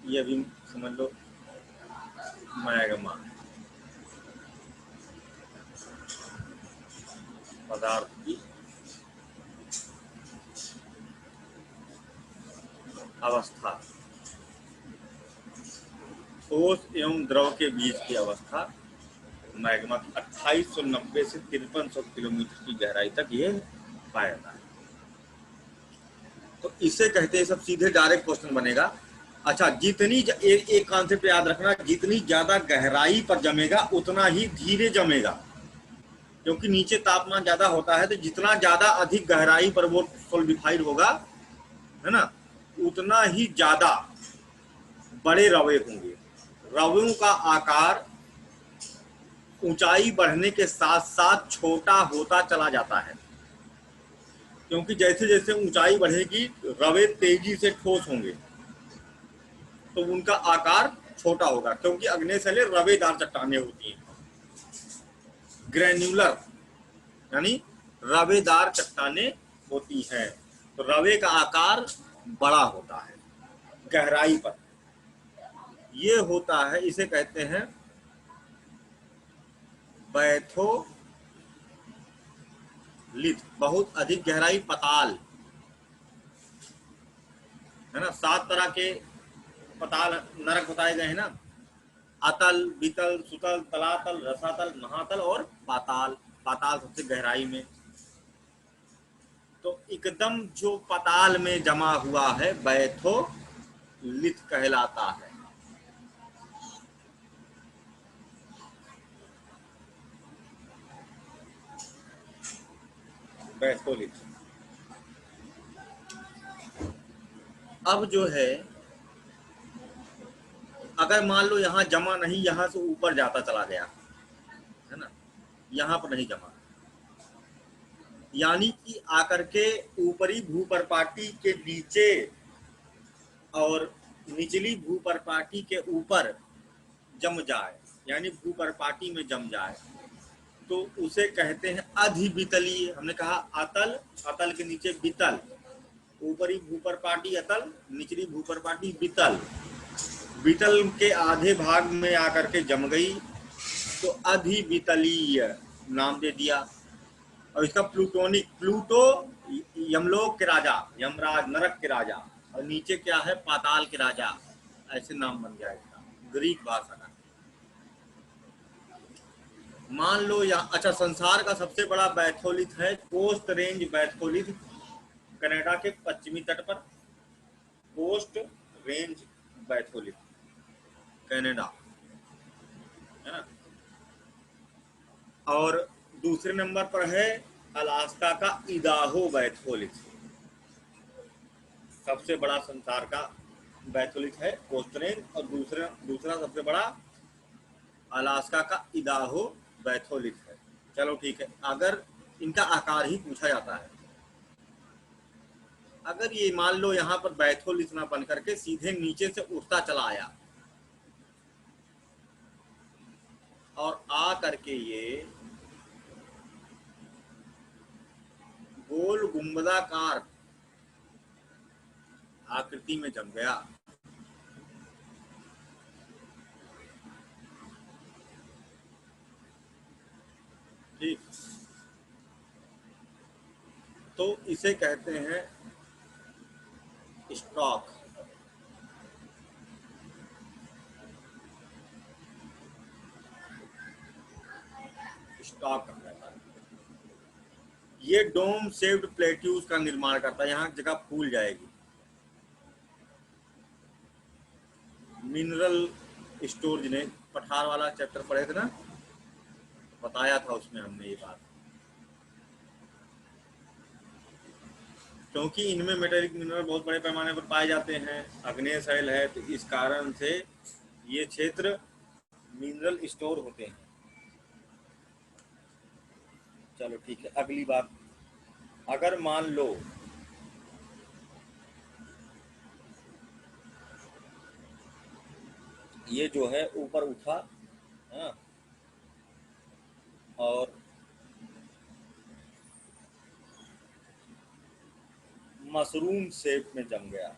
ये भी समझ लो मैग्मा पदार्थ की अवस्था, ठोस एवं द्रव के बीच की अवस्था मैग्मा 2890 से 5300 किलोमीटर की गहराई तक ये पाया जाता है। तो इसे कहते हैं, सब सीधे डायरेक्ट क्वेश्चन बनेगा। अच्छा, जितनी एक कॉन्सेप्ट याद रखना, जितनी ज्यादा गहराई पर जमेगा उतना ही धीरे जमेगा, क्योंकि नीचे तापमान ज्यादा होता है, तो जितना ज्यादा अधिक गहराई पर वो सोलिडिफाइड होगा, है ना, उतना ही ज्यादा बड़े रवे होंगे। रवों का आकार ऊंचाई बढ़ने के साथ साथ छोटा होता चला जाता है, क्योंकि जैसे जैसे ऊंचाई बढ़ेगी रवे तेजी से ठोस होंगे, तो उनका आकार छोटा होगा, क्योंकि आग्नेय शैलें रवेदार चट्टानें होती हैं। ग्रैन्युलर यानी रवेदार चट्टानें होती हैं। तो रवे का आकार बड़ा होता है गहराई पर, ये होता है, इसे कहते हैं बैथोलिथ। बहुत अधिक गहराई, पताल, है ना। 7 तरह के पताल नरक बताए गए हैं ना, अतल, वितल, सुतल, तलातल, रसातल, महातल और पाताल। पाताल सबसे गहराई में। तो एकदम जो पाताल में जमा हुआ है बैथोलिथ कहलाता है। बैथोलिथ। अब जो है, अगर मान लो यहाँ जमा नहीं, यहाँ से ऊपर जाता चला गया, है ना, यहाँ पर नहीं जमा, यानी कि आकर के ऊपरी भूपर्पाटी के नीचे और निचली भूपर्पाटी के ऊपर जम जाए, यानी भूपर्पाटी में जम जाए, तो उसे कहते हैं अधिवितलीय। हमने कहा अतल, अतल के नीचे वितल, ऊपरी भूपर्पाटी अतल, निचली भूपर्पाटी वितल। वितल के आधे भाग में आकर के जम गई तो अधिवितलीय नाम दे दिया। और इसका प्लूटोनिक, प्लूटो यमलोक के राजा, यमराज नरक के राजा, और नीचे क्या है, पाताल के राजा, ऐसे नाम बन गया इसका ग्रीक भाषा का। मान लो यहाँ, अच्छा, संसार का सबसे बड़ा बैथोलिथ है कोस्ट रेंज बैथोलिथ, कनाडा के पश्चिमी तट पर। कोस्ट रेंज बैथोलिथ, कनाडा, है ना। और दूसरे नंबर पर है अलास्का का इदाहो बैथोलिथ। सबसे बड़ा संसार का बैथोलिथ है कोस्ट रेंज, और दूसरा सबसे बड़ा अलास्का का इदाहो बैथोलिथ है। चलो ठीक है। अगर इनका आकार ही पूछा जाता है, अगर ये मान लो यहाँ पर बैथोलिथ ना बन करके सीधे नीचे से उठता चला आया और आ करके ये गोल गुंबदाकार आकृति में जम गया, ठीक, तो इसे कहते हैं स्टॉक। स्टॉक कहलाता है। ये डोम शेप्ड प्लेट्यूज का निर्माण करता है, यहाँ जगह फूल जाएगी। मिनरल स्टोर, जिन्हें पठार वाला चैप्टर पढ़े थे ना, बताया था उसमें हमने ये बात, क्योंकि इनमें मेटेलिक मिनरल बहुत बड़े पैमाने पर पाए जाते हैं, आग्नेय शैल है, तो इस कारण से ये क्षेत्र मिनरल स्टोर होते हैं। चलो ठीक है। अगली बात, अगर मान लो ये जो है ऊपर उठा, हाँ, और मशरूम शेप में जम गया,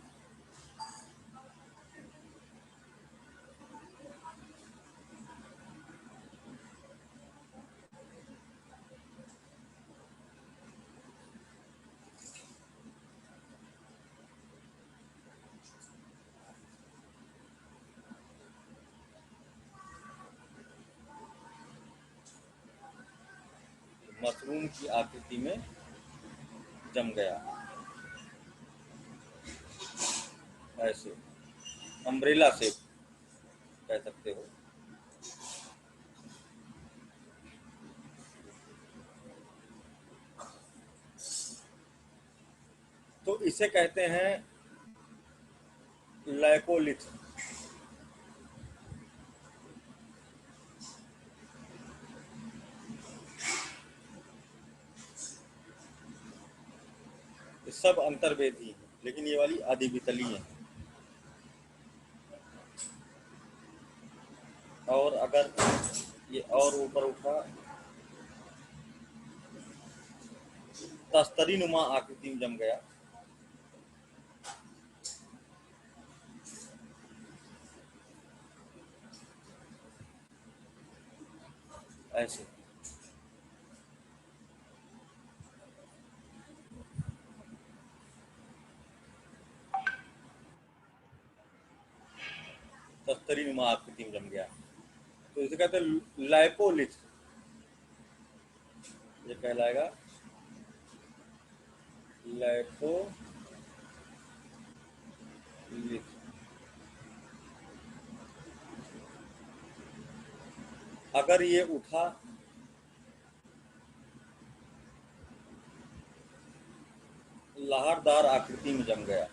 मशरूम की आकृति में जम गया, ऐसे अम्ब्रेला शेप कह सकते हो। तो इसे कहते हैं लैकोलिथ। सब अंतर्वेदी है, लेकिन ये वाली अधिवितलीय है। और अगर ये और ऊपर उठा तस्तरी नुमा आकृति में जम गया। ऐसे तस्तरी नुमा आकृति में जम गया, तो इसे कहते हैं लाइपोलिथ। ये कहलाएगा लाइपोलिथ। अगर ये उठा लहरदार आकृति में जम गया,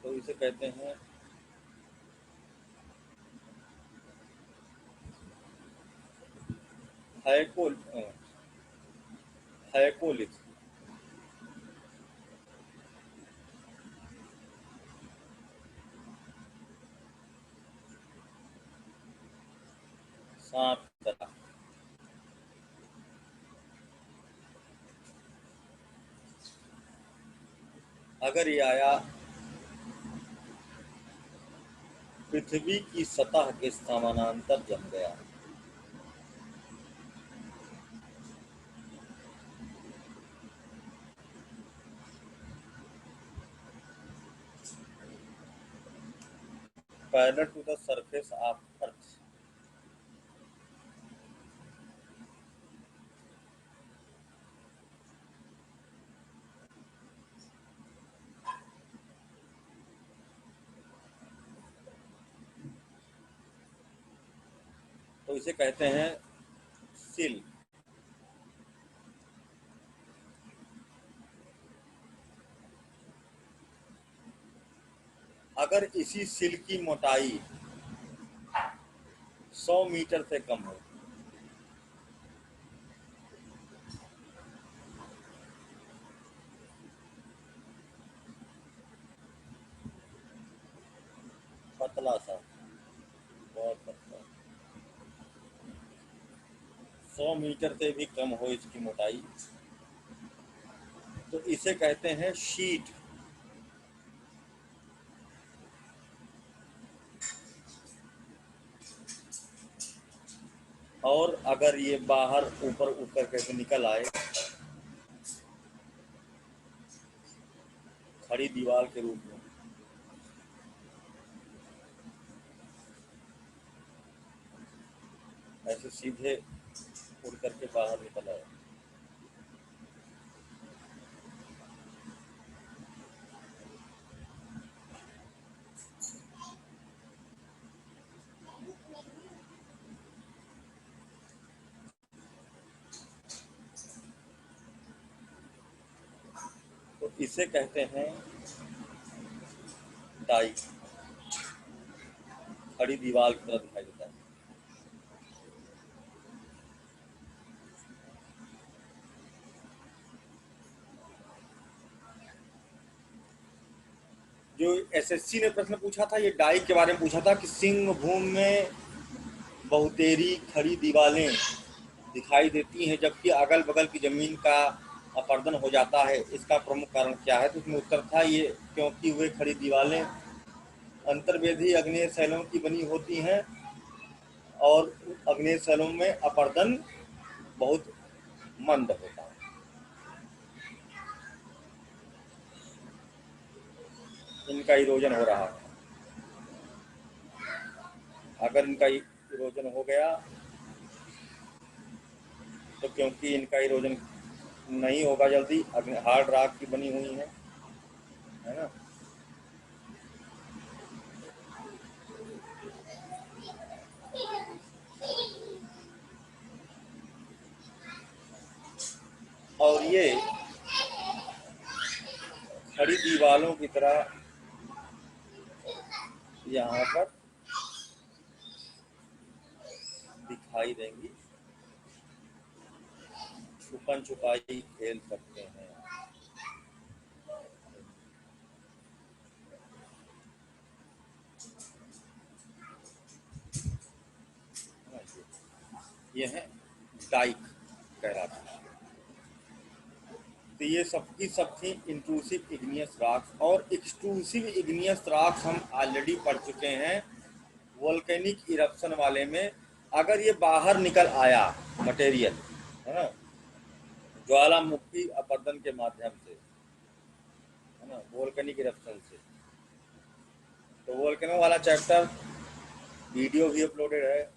तो इसे कहते हैं हाइपोलिथ। सांप की तरह। अगर ये आया पृथ्वी की सतह के समानांतर जम गया, parallel to the surface of earth, तो इसे कहते हैं सिल। अगर इसी सिल की मोटाई 100 मीटर से कम हो, पतला सा, बहुत पतला, 100 मीटर से भी कम हो इसकी मोटाई, तो इसे कहते हैं शीट। और अगर ये बाहर ऊपर उठ कर कैसे निकल आए खड़ी दीवार के रूप में, ऐसे सीधे उड़ करके बाहर निकल आए, तो इसे कहते हैं डाई। खड़ी दीवार की तरह दिखाई देता है। जो एसएससी ने प्रश्न पूछा था, ये डाई के बारे में पूछा था कि सिंहभूम में बहुतेरी खड़ी दीवारें दिखाई देती हैं जबकि अगल बगल की जमीन का अपरदन हो जाता है, इसका प्रमुख कारण क्या है? तो उसमें उत्तर था ये क्योंकि वे खड़ी दीवारें अंतर्वेदी आग्नेय शैलों की बनी होती हैं और आग्नेय शैलों में अपरदन बहुत मंद होता है। इनका इरोजन हो रहा है। अगर इनका इरोजन हो गया तो क्योंकि इनका इरोजन नहीं होगा जल्दी, हार्ड रॉक की बनी हुई है ना, और ये खड़ी दीवारों की तरह यहाँ पर दिखाई देंगी, छुपन छुपाई खेल सकते हैं। ये है डाइक कहलाता है। तो ये सबकी सब थी इंट्रूसिव इग्नियस रॉक्स। और एक्सट्रूसिव इग्नियस रॉक्स हम ऑलरेडी पढ़ चुके हैं वोल्केनिक इरप्शन वाले में। अगर ये बाहर निकल आया मटेरियल, है ना, ज्वालामुखी अपरदन के माध्यम से, है ना, वोल्केनिक इरप्शन से, तो वोल्केनो वाला चैप्टर वीडियो भी अपलोडेड है,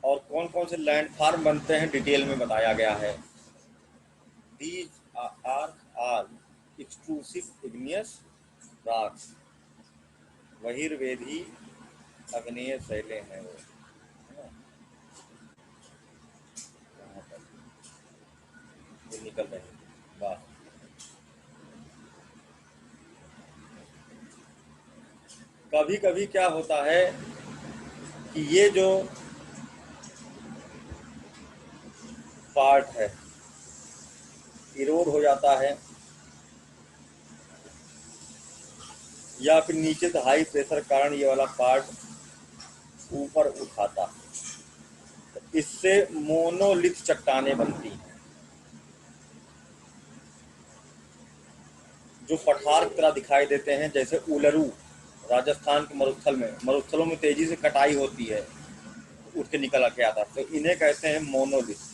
और कौन कौन से लैंडफॉर्म बनते हैं डिटेल में बताया गया है। These are extrusive igneous rocks, बहिर्वेदी अग्नेय शैलें हैं वो, है ना, यहाँ पर जो निकल रहे हैं बाहर। कभी कभी क्या होता है कि ये जो पार्ट है इरोड हो जाता है, या फिर नीचे से हाई प्रेशर के कारण ये वाला पार्ट ऊपर उठाता है, इससे मोनोलिथ चट्टानें बनती हैं जो पठार की तरह दिखाई देते हैं। जैसे उलरू राजस्थान के मरुस्थल में, मरुस्थलों में तेजी से कटाई होती है, उठ के निकल के आता, तो इन्हें कहते हैं मोनोलिथ।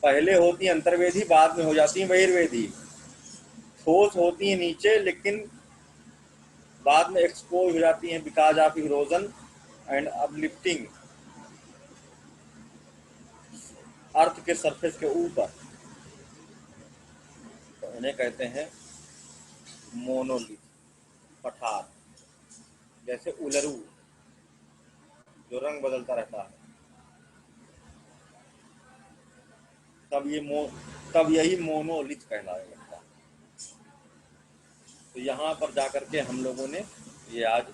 पहले होती है अंतर्वेदी, बाद में हो जाती है बहिर्वेदी। ठोस होती है नीचे, लेकिन बाद में एक्सपोज हो जाती हैं because of erosion and uplifting earth के सरफेस के ऊपर, तो इन्हें कहते हैं मोनोलिथ, पठार। जैसे उलरू जो रंग बदलता रहता है, तब यही मोनोलिथ कहलाने लगता है। तो यहाँ पर जाकर के हम लोगों ने ये आज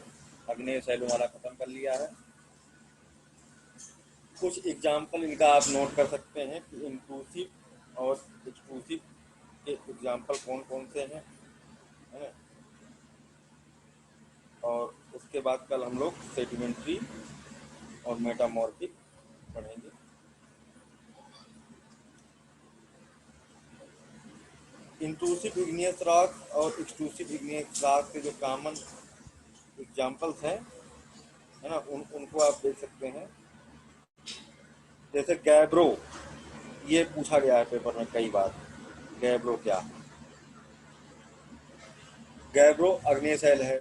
अग्नेय शैलों वाला खत्म कर लिया है। कुछ एग्जाम्पल इनका आप नोट कर सकते हैं कि इंट्रूसिव और एक्सट्रूसिव के एग्जाम्पल कौन कौन से हैं, है ना। और उसके बाद कल हम लोग सेडिमेंट्री और मेटामॉर्फिक पढ़ेंगे। इंट्रूसिव इग्नियस रॉक और एक्सट्रूसिव इग्नियस रॉक के जो कॉमन एग्जाम्पल्स हैं, है ना, उनको आप देख सकते हैं। जैसे गैब्रो, ये पूछा गया है पेपर में कई बार, गैब्रो क्या है। गैब्रो अग्नेय शैल है।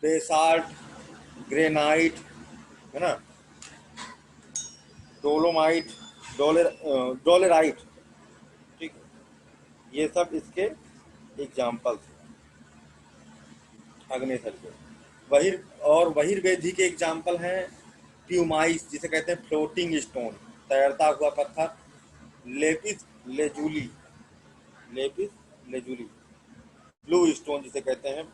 बेसाल्ट, ग्रेनाइट, है ना, डोलोमाइट, डोलेराइट, ठीक है, ये सब इसके एग्जाम्पल्स हैं अग्नेय शैल के। बहिर्वेदी के एग्जाम्पल हैं प्यूमाइस, जिसे कहते हैं फ्लोटिंग स्टोन, तैरता हुआ पत्थर। लेपिस लेजूली, लेपिस लेजूली, ब्लू स्टोन जिसे कहते हैं,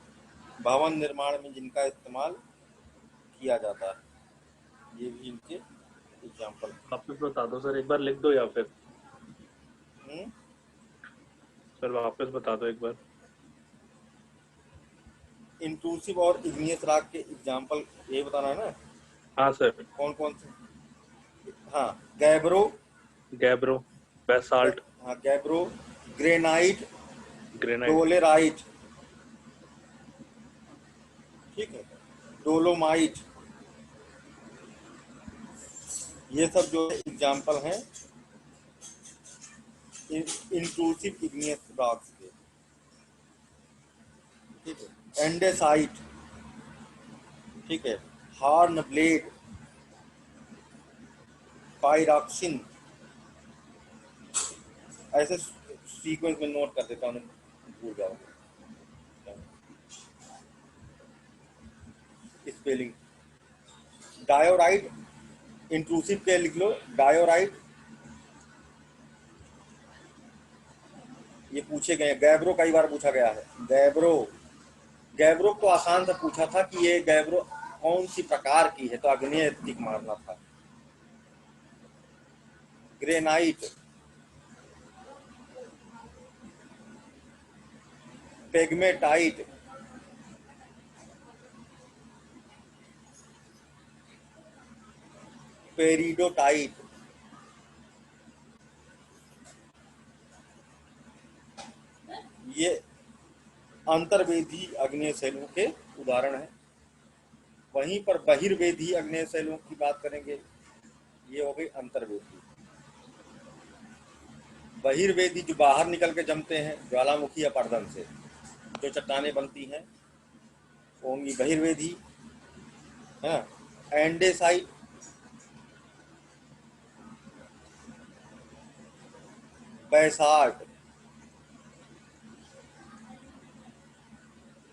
भवन निर्माण में जिनका इस्तेमाल किया जाता है, ये भी इनके एग्जाम्पल। वापस बता दो सर, एक बार लिख दो या फिर सर वापस बता दो एक बार। इंट्रूसिव और इग्नियस रॉक के एग्जाम्पल ये बताना है ना। हाँ सर। कौन कौन से? हाँ, गैब्रो, गैब्रो, बेसाल्ट, हाँ गैब्रो, ग्रेनाइट, ग्रेनाइट, डोलेराइट, ठीक है, डोलोमाइट, ये सब जो एग्जाम्पल हैं इंट्रूसिव इग्नियस रॉक्स के, ठीक है। एंडेसाइट, ठीक है, हॉर्न ब्लेड, पायरॉक्सिन, ऐसे सीक्वेंस में नोट कर देता हूँ, भूल जाओगे स्पेलिंग। डायोराइट, इंट्रूसिव के लिख लो, डायोराइट, ये पूछे गए। गैब्रो कई बार पूछा गया है। गैब्रो को आसान से पूछा था कि ये गैब्रो कौन सी प्रकार की है, तो अग्नेय टिक मारना था। ग्रेनाइट, पेग्मेटाइट, पेरिडोटाइट, ये अंतर्वेदी अग्नेय सेलों के उदाहरण हैं। वहीं पर बहिर्वेदी अग्नेय सेलों की बात करेंगे, ये हो गई अंतर्वेदी। बहिर्वेदी जो बाहर निकल के जमते हैं ज्वालामुखी या पर्दन से, जो चट्टानें बनती हैं वो होंगी बहिर्वेदी, है ना। एंडेसाइट, बैसाल्ट,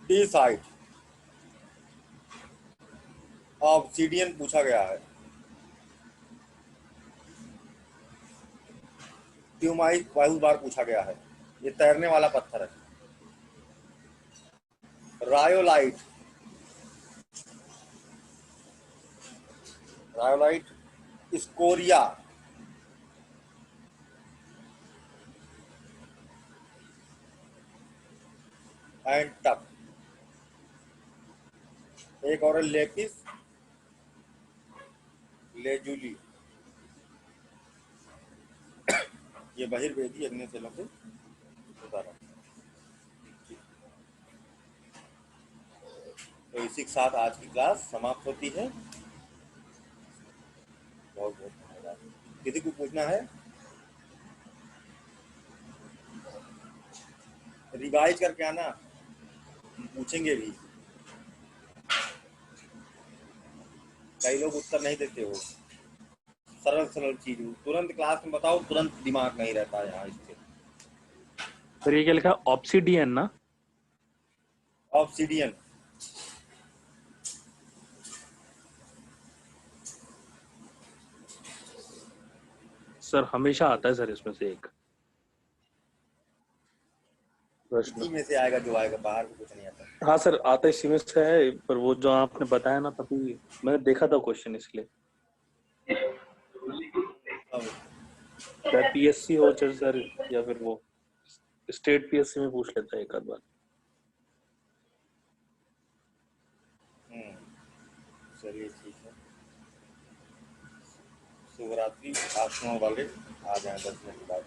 डेसाइट, ऑब्सीडियन पूछा गया है, ट्यूमाइट बहुत बार पूछा गया है, ये तैरने वाला पत्थर है। Rhyolite, rhyolite, scoria, and tuff. एक और लेपिस लेजुली, ये बहिर्वेदी अग्नेय सेलों के उदाहरण। तो इसी के साथ आज की क्लास समाप्त होती है। बहुत बहुत धन्यवाद। किसी को पूछना है रिवाइज करके आना, हम पूछेंगे भी। कई लोग उत्तर नहीं देते हो, सरल सरल चीज तुरंत क्लास में बताओ, तुरंत दिमाग नहीं रहता है यहाँ इससे। सर ये क्या लिखा, ऑब्सिडियन ना? ऑब्सीडियन, सर हमेशा आता है सर इसमें से एक इसी प्रश्न। में से आएगा जो आएगा, बाहर से कुछ नहीं आता। हाँ सर आता इसी में से है, पर वो जो आपने बताया ना तभी मैंने देखा था क्वेश्चन, इसलिए अब चाहे पीएससी हो चाहे सर, या फिर वो स्टेट पीएससी में पूछ लेता है एक आध बार। चलिए ठीक है। शुभरात्रि। आसनों वाले आ जाए 10 मिनट बाद।